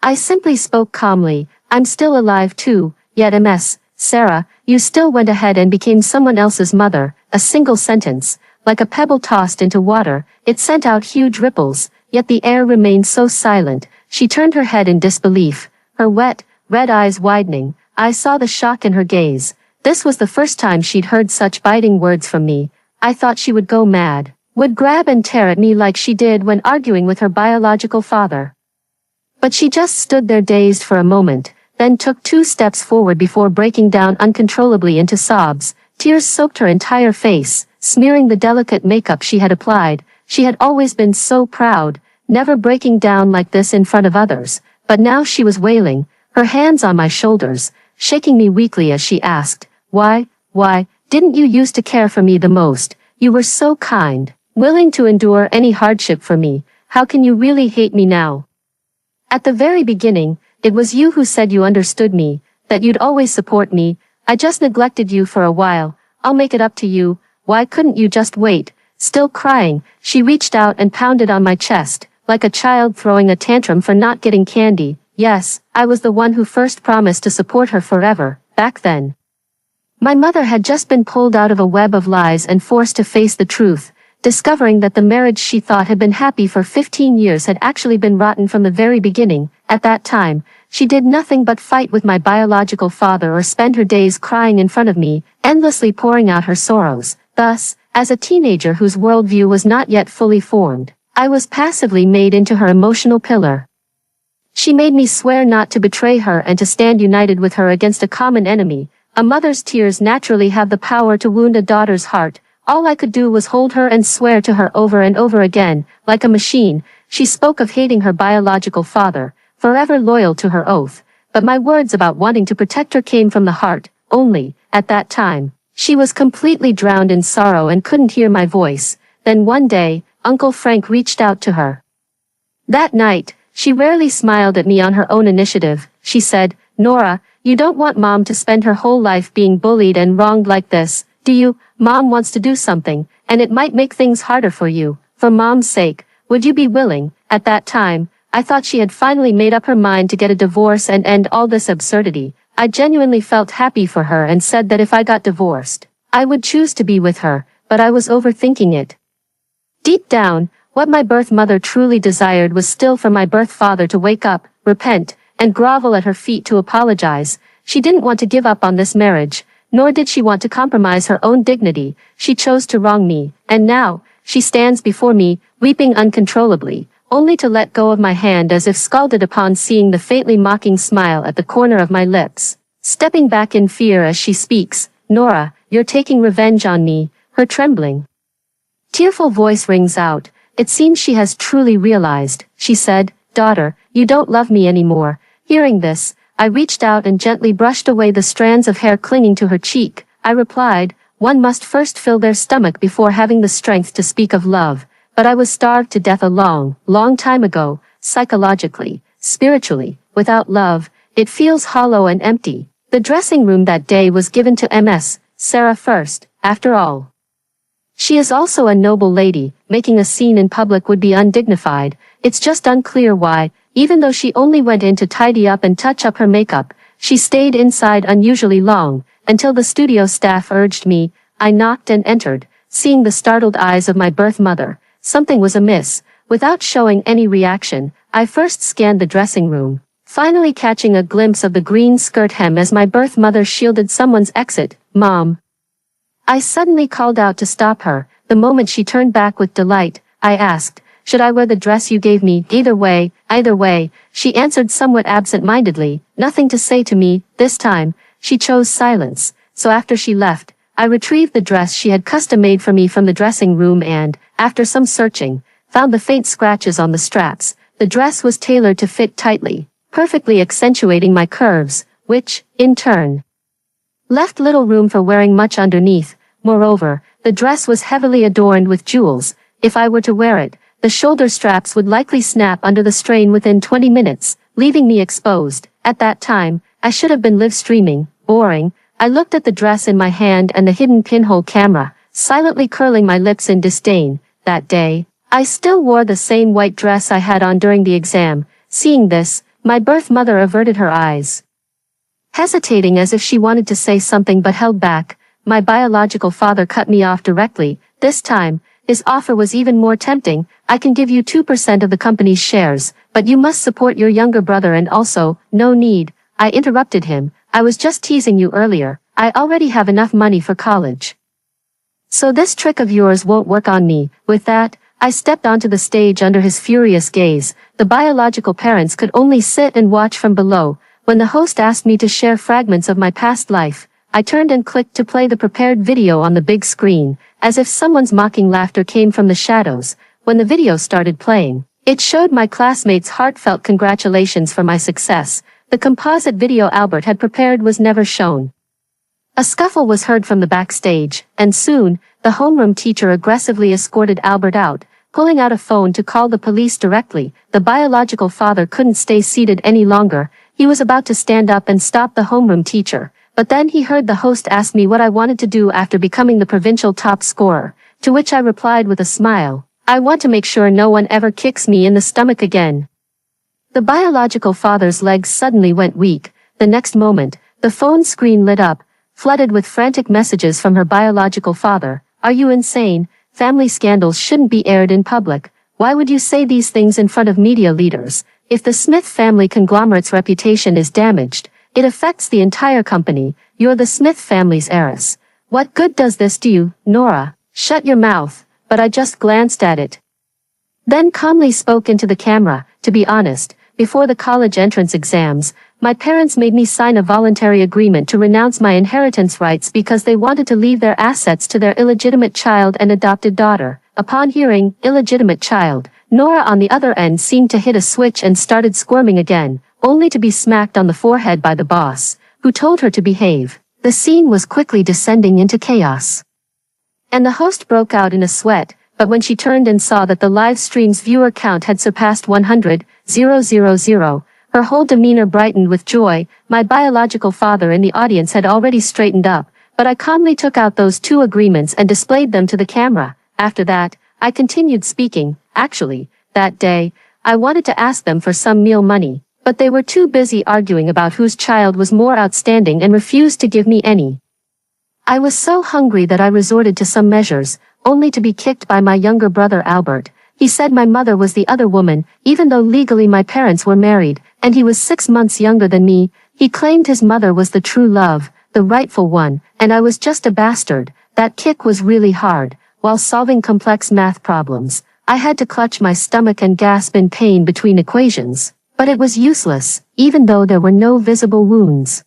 I simply spoke calmly. I'm still alive too, yet MS, Sarah, you still went ahead and became someone else's mother. A single sentence. Like a pebble tossed into water, it sent out huge ripples, yet the air remained so silent. She turned her head in disbelief, her wet, red eyes widening. I saw the shock in her gaze. This was the first time she'd heard such biting words from me. I thought she would go mad, would grab and tear at me like she did when arguing with her biological father. But she just stood there dazed for a moment, then took 2 steps forward before breaking down uncontrollably into sobs. Tears soaked her entire face, smearing the delicate makeup she had applied. She had always been so proud, never breaking down like this in front of others, but now she was wailing, her hands on my shoulders, shaking me weakly as she asked, why, didn't you used to care for me the most? You were so kind, willing to endure any hardship for me. How can you really hate me now? At the very beginning, it was you who said you understood me, that you'd always support me. I just neglected you for a while. I'll make it up to you. Why couldn't you just wait? Still crying, she reached out and pounded on my chest, like a child throwing a tantrum for not getting candy. Yes, I was the one who first promised to support her forever, back then. My mother had just been pulled out of a web of lies and forced to face the truth, discovering that the marriage she thought had been happy for 15 years had actually been rotten from the very beginning. At that time, she did nothing but fight with my biological father or spend her days crying in front of me, endlessly pouring out her sorrows. Thus, as a teenager whose worldview was not yet fully formed, I was passively made into her emotional pillar. She made me swear not to betray her and to stand united with her against a common enemy. A mother's tears naturally have the power to wound a daughter's heart. All I could do was hold her and swear to her over and over again, like a machine. She spoke of hating her biological father, forever loyal to her oath, but my words about wanting to protect her came from the heart, only. At that time, she was completely drowned in sorrow and couldn't hear my voice. Then one day, Uncle Frank reached out to her. That night, she rarely smiled at me on her own initiative. She said, Nora, you don't want Mom to spend her whole life being bullied and wronged like this, do you? Mom wants to do something, and it might make things harder for you. For Mom's sake, would you be willing? At that time, I thought she had finally made up her mind to get a divorce and end all this absurdity. I genuinely felt happy for her and said that if I got divorced, I would choose to be with her, but I was overthinking it. Deep down, what my birth mother truly desired was still for my birth father to wake up, repent, and grovel at her feet to apologize. She didn't want to give up on this marriage, nor did she want to compromise her own dignity. She chose to wrong me, and now, she stands before me, weeping uncontrollably, only to let go of my hand as if scalded upon seeing the faintly mocking smile at the corner of my lips. Stepping back in fear as she speaks, Nora, you're taking revenge on me. Her trembling, tearful voice rings out. It seems she has truly realized. She said, Daughter, you don't love me anymore. Hearing this, I reached out and gently brushed away the strands of hair clinging to her cheek. I replied, one must first fill their stomach before having the strength to speak of love. But I was starved to death a long, long time ago, psychologically, spiritually. Without love, it feels hollow and empty. The dressing room that day was given to Ms. Sarah first, after all. She is also a noble lady. Making a scene in public would be undignified. It's just unclear why, even though she only went in to tidy up and touch up her makeup, she stayed inside unusually long, until the studio staff urged me. I knocked and entered, seeing the startled eyes of my birth mother. Something was amiss. Without showing any reaction, I first scanned the dressing room, finally catching a glimpse of the green skirt hem as my birth mother shielded someone's exit. Mom. I suddenly called out to stop her. The moment she turned back with delight, I asked, should I wear the dress you gave me? Either way, she answered somewhat absent-mindedly, nothing to say to me. This time, she chose silence, so after she left, I retrieved the dress she had custom-made for me from the dressing room and, after some searching, found the faint scratches on the straps. The dress was tailored to fit tightly, perfectly accentuating my curves, which, in turn, left little room for wearing much underneath. Moreover, the dress was heavily adorned with jewels. If I were to wear it, the shoulder straps would likely snap under the strain within 20 minutes, leaving me exposed. At that time, I should have been live streaming. Boring. I looked at the dress in my hand and the hidden pinhole camera, silently curling my lips in disdain. That day, I still wore the same white dress I had on during the exam. Seeing this, my birth mother averted her eyes, hesitating as if she wanted to say something but held back. My biological father cut me off directly. This time, his offer was even more tempting. I can give you 2% of the company's shares, but you must support your younger brother and also, no need. I interrupted him. I was just teasing you earlier. I already have enough money for college. So this trick of yours won't work on me. With that, I stepped onto the stage under his furious gaze. The biological parents could only sit and watch from below. When the host asked me to share fragments of my past life, I turned and clicked to play the prepared video on the big screen, as if someone's mocking laughter came from the shadows. When the video started playing, it showed my classmates' heartfelt congratulations for my success. The composite video Albert had prepared was never shown. A scuffle was heard from the backstage, and soon, the homeroom teacher aggressively escorted Albert out, pulling out a phone to call the police directly. The biological father couldn't stay seated any longer. He was about to stand up and stop the homeroom teacher, but then he heard the host ask me what I wanted to do after becoming the provincial top scorer, to which I replied with a smile, I want to make sure no one ever kicks me in the stomach again. The biological father's legs suddenly went weak. The next moment, the phone screen lit up, flooded with frantic messages from her biological father. Are you insane? Family scandals shouldn't be aired in public. Why would you say these things in front of media leaders? If the Smith family conglomerate's reputation is damaged, it affects the entire company. You're the Smith family's heiress. What good does this do you, Nora? Shut your mouth. But I just glanced at it, then calmly spoke into the camera. To be honest, before the college entrance exams, my parents made me sign a voluntary agreement to renounce my inheritance rights because they wanted to leave their assets to their illegitimate child and adopted daughter. Upon hearing, illegitimate child, Nora on the other end seemed to hit a switch and started squirming again, only to be smacked on the forehead by the boss, who told her to behave. The scene was quickly descending into chaos, and the host broke out in a sweat. But when she turned and saw that the live stream's viewer count had surpassed 100,000, her whole demeanor brightened with joy. My biological father in the audience had already straightened up, but I calmly took out those 2 agreements and displayed them to the camera. After that, I continued speaking. Actually, that day, I wanted to ask them for some meal money, but they were too busy arguing about whose child was more outstanding and refused to give me any. I was so hungry that I resorted to some measures, only to be kicked by my younger brother Albert. He said my mother was the other woman, even though legally my parents were married, and he was 6 months younger than me. He claimed his mother was the true love, the rightful one, and I was just a bastard. That kick was really hard. While solving complex math problems, I had to clutch my stomach and gasp in pain between equations. But it was useless, even though there were no visible wounds.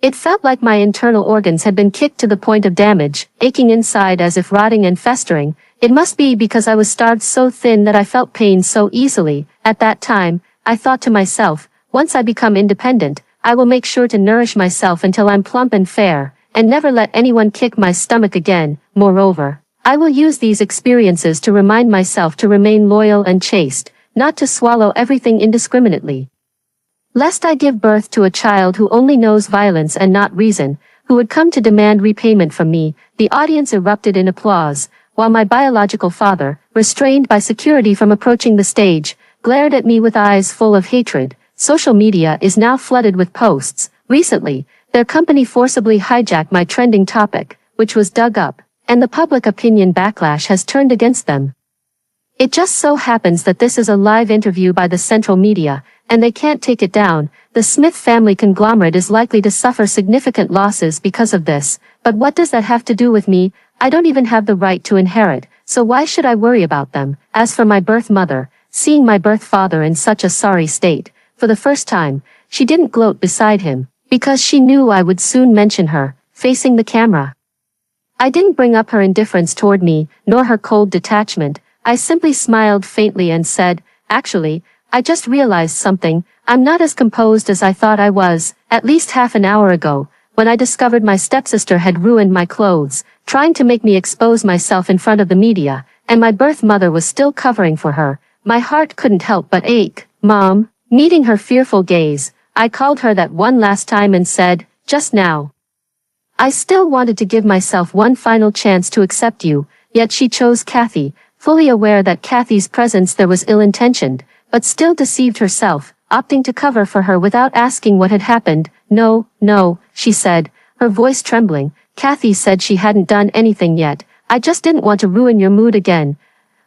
It felt like my internal organs had been kicked to the point of damage, aching inside as if rotting and festering. It must be because I was starved so thin that I felt pain so easily. At that time, I thought to myself, once I become independent, I will make sure to nourish myself until I'm plump and fair, and never let anyone kick my stomach again. Moreover, I will use these experiences to remind myself to remain loyal and chaste, not to swallow everything indiscriminately. Lest I give birth to a child who only knows violence and not reason, who would come to demand repayment from me. The audience erupted in applause, while my biological father, restrained by security from approaching the stage, glared at me with eyes full of hatred. Social media is now flooded with posts. Recently, their company forcibly hijacked my trending topic, which was dug up, and the public opinion backlash has turned against them. It just so happens that this is a live interview by the central media, and they can't take it down. The Smith family conglomerate is likely to suffer significant losses because of this, but what does that have to do with me? I don't even have the right to inherit, so why should I worry about them? As for my birth mother, seeing my birth father in such a sorry state, for the first time, she didn't gloat beside him, because she knew I would soon mention her, facing the camera. I didn't bring up her indifference toward me, nor her cold detachment. I simply smiled faintly and said, "Actually, I just realized something. I'm not as composed as I thought I was. At least half an hour ago, when I discovered my stepsister had ruined my clothes, trying to make me expose myself in front of the media, and my birth mother was still covering for her, my heart couldn't help but ache." Mom, meeting her fearful gaze, I called her that one last time and said, "Just now. I still wanted to give myself one final chance to accept you," yet she chose Kathy, fully aware that Kathy's presence there was ill-intentioned, but still deceived herself, opting to cover for her without asking what had happened. "No, no," she said, her voice trembling. "Kathy said she hadn't done anything yet. I just didn't want to ruin your mood again."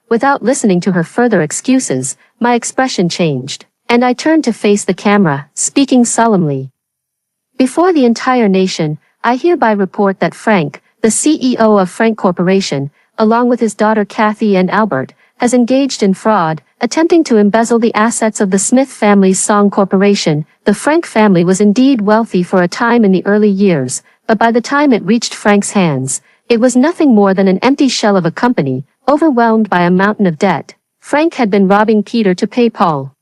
Without listening to her further excuses, my expression changed, and I turned to face the camera, speaking solemnly. "Before the entire nation, I hereby report that Frank, the CEO of Frank Corporation, along with his daughter Kathy and Albert, has engaged in fraud, attempting to embezzle the assets of the Smith family's Song Corporation." The Frank family was indeed wealthy for a time in the early years, but by the time it reached Frank's hands, it was nothing more than an empty shell of a company, overwhelmed by a mountain of debt. Frank had been robbing Peter to pay Paul.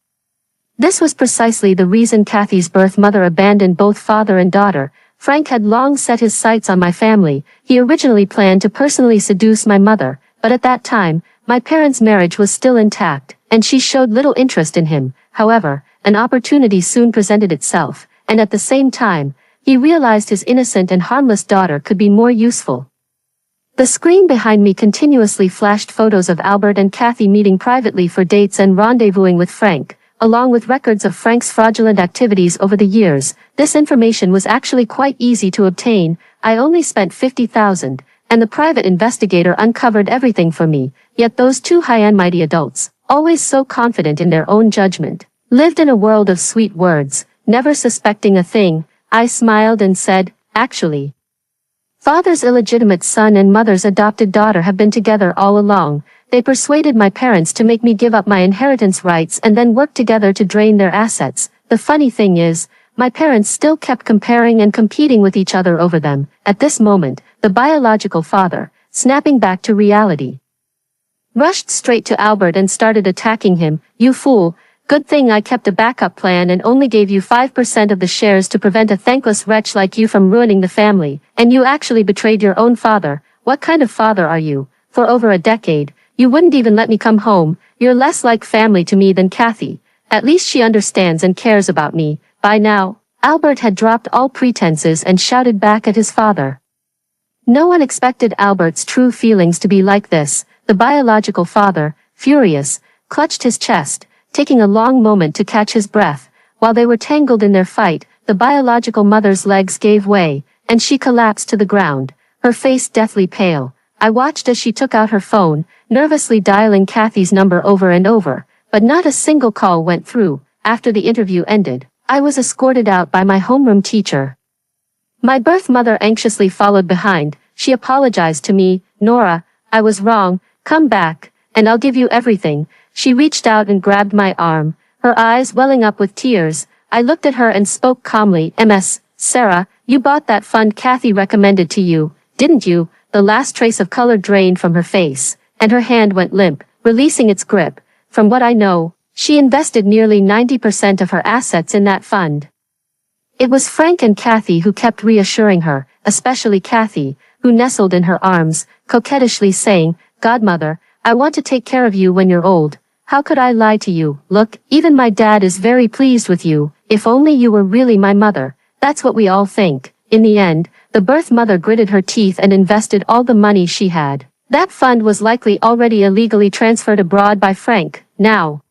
This was precisely the reason Kathy's birth mother abandoned both father and daughter. Frank had long set his sights on my family. He originally planned to personally seduce my mother, but at that time, my parents' marriage was still intact, and she showed little interest in him. However, an opportunity soon presented itself, and at the same time, he realized his innocent and harmless daughter could be more useful. The screen behind me continuously flashed photos of Albert and Kathy meeting privately for dates and rendezvousing with Frank, along with records of Frank's fraudulent activities over the years. This information was actually quite easy to obtain. I only spent $50,000, and the private investigator uncovered everything for me. Yet those two high-end mighty adults, always so confident in their own judgment, lived in a world of sweet words, never suspecting a thing. I smiled and said, "Actually, father's illegitimate son and mother's adopted daughter have been together all along. They persuaded my parents to make me give up my inheritance rights and then work together to drain their assets. The funny thing is, my parents still kept comparing and competing with each other over them." At this moment, the biological father, snapping back to reality, rushed straight to Albert and started attacking him. "You fool. Good thing I kept a backup plan and only gave you 5% of the shares to prevent a thankless wretch like you from ruining the family. And you actually betrayed your own father. What kind of father are you? For over a decade, you wouldn't even let me come home. You're less like family to me than Kathy. At least she understands and cares about me." By now, Albert had dropped all pretenses and shouted back at his father. No one expected Albert's true feelings to be like this. The biological father, furious, clutched his chest, taking a long moment to catch his breath. While they were tangled in their fight, the biological mother's legs gave way, and she collapsed to the ground, her face deathly pale. I watched as she took out her phone, nervously dialing Kathy's number over and over, but not a single call went through. After the interview ended, I was escorted out by my homeroom teacher. My birth mother anxiously followed behind. She apologized to me. "Nora, I was wrong. Come back, and I'll give you everything." She reached out and grabbed my arm, her eyes welling up with tears. I looked at her and spoke calmly. "Ms. Sarah, you bought that fund Kathy recommended to you, didn't you?" The last trace of color drained from her face, and her hand went limp, releasing its grip. "From what I know, she invested nearly 90% of her assets in that fund." It was Frank and Kathy who kept reassuring her, especially Kathy, who nestled in her arms, coquettishly saying, "Godmother, I want to take care of you when you're old. How could I lie to you? Look, even my dad is very pleased with you. If only you were really my mother." That's what we all think. In the end, the birth mother gritted her teeth and invested all the money she had. That fund was likely already illegally transferred abroad by Frank. Now,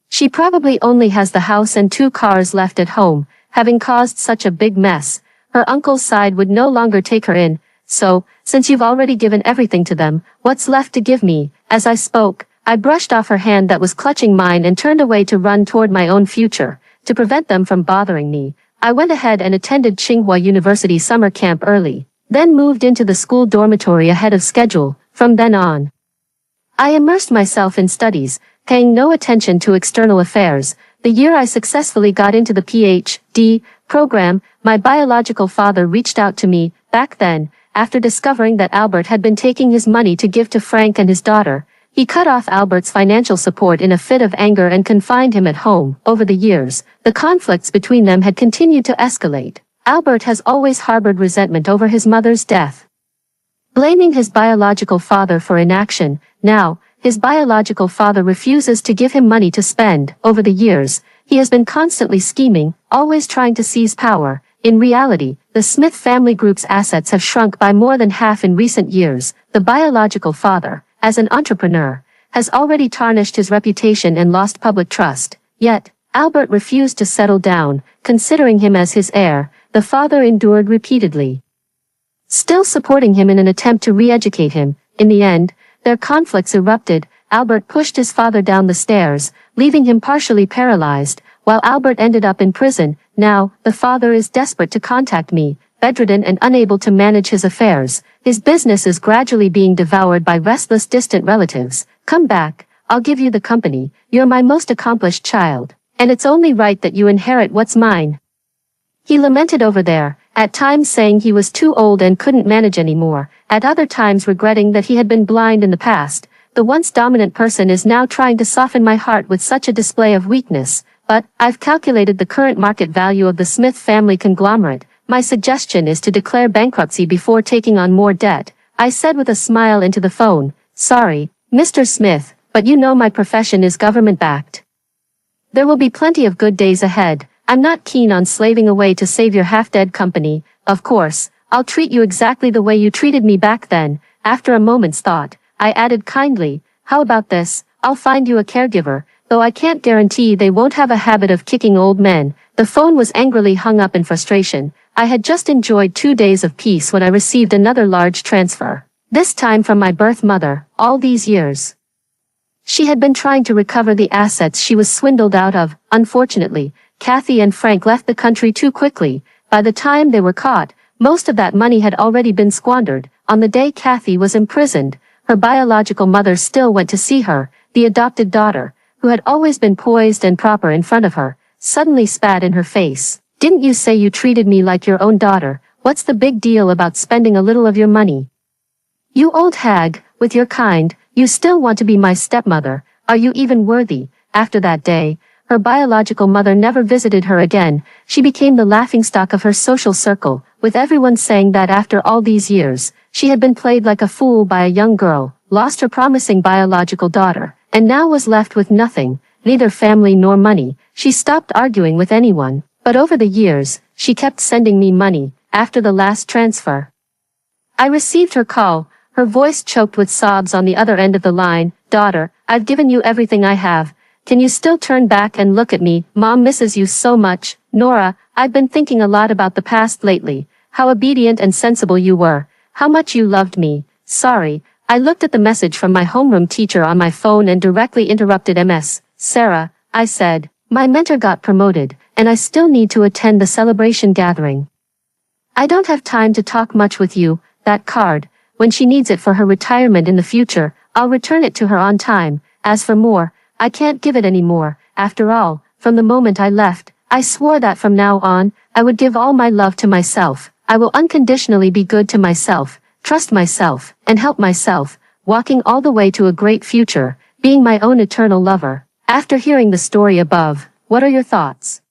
she probably only has the house and 2 cars left at home, having caused such a big mess. Her uncle's side would no longer take her in. "So, since you've already given everything to them, what's left to give me?" As I spoke, I brushed off her hand that was clutching mine and turned away to run toward my own future. To prevent them from bothering me, I went ahead and attended Tsinghua University summer camp early, then moved into the school dormitory ahead of schedule. From then on, I immersed myself in studies, paying no attention to external affairs. The year I successfully got into the PhD program, my biological father reached out to me. Back then, after discovering that Albert had been taking his money to give to Frank and his daughter, he cut off Albert's financial support in a fit of anger and confined him at home. Over the years, the conflicts between them had continued to escalate. Albert has always harbored resentment over his mother's death, blaming his biological father for inaction. Now, his biological father refuses to give him money to spend. Over the years, he has been constantly scheming, always trying to seize power. In reality, the Smith family group's assets have shrunk by more than half in recent years. The biological father, as an entrepreneur, has already tarnished his reputation and lost public trust. Yet, Albert refused to settle down, considering him as his heir. The father endured repeatedly, still supporting him in an attempt to re-educate him. In the end, their conflicts erupted. Albert pushed his father down the stairs, leaving him partially paralyzed, while Albert ended up in prison. Now, the father is desperate to contact me, bedridden and unable to manage his affairs. His business is gradually being devoured by restless distant relatives. "Come back, I'll give you the company. You're my most accomplished child, and it's only right that you inherit what's mine." He lamented over there, at times saying he was too old and couldn't manage anymore, at other times regretting that he had been blind in the past. The once dominant person is now trying to soften my heart with such a display of weakness. "But, I've calculated the current market value of the Smith family conglomerate. My suggestion is to declare bankruptcy before taking on more debt," I said with a smile into the phone. "Sorry, Mr. Smith, but you know my profession is government-backed. There will be plenty of good days ahead. I'm not keen on slaving away to save your half-dead company. Of course, I'll treat you exactly the way you treated me back then." After a moment's thought, I added kindly, "How about this? I'll find you a caregiver, though I can't guarantee they won't have a habit of kicking old men." The phone was angrily hung up in frustration. I had just enjoyed 2 days of peace when I received another large transfer, this time from my birth mother. All these years, she had been trying to recover the assets she was swindled out of. Unfortunately, Kathy and Frank left the country too quickly. By the time they were caught, most of that money had already been squandered. On the day Kathy was imprisoned, her biological mother still went to see her. The adopted daughter, who had always been poised and proper in front of her, suddenly spat in her face. "Didn't you say you treated me like your own daughter? What's the big deal about spending a little of your money? You old hag, with your kind, you still want to be my stepmother. Are you even worthy?" After that day, her biological mother never visited her again. She became the laughingstock of her social circle, with everyone saying that after all these years, she had been played like a fool by a young girl, lost her promising biological daughter, and now was left with nothing, neither family nor money. She stopped arguing with anyone, but over the years, she kept sending me money. After the last transfer, I received her call, her voice choked with sobs on the other end of the line. "Daughter, I've given you everything I have. Can you still turn back and look at me? Mom misses you so much." "Nora, I've been thinking a lot about the past lately. How obedient and sensible you were. How much you loved me. Sorry." I looked at the message from my homeroom teacher on my phone and directly interrupted Ms. Sarah, I said. "My mentor got promoted, and I still need to attend the celebration gathering. I don't have time to talk much with you. That card, when she needs it for her retirement in the future, I'll return it to her on time. As for more, I can't give it anymore. After all, from the moment I left, I swore that from now on, I would give all my love to myself. I will unconditionally be good to myself, trust myself, and help myself, walking all the way to a great future, being my own eternal lover." After hearing the story above, what are your thoughts?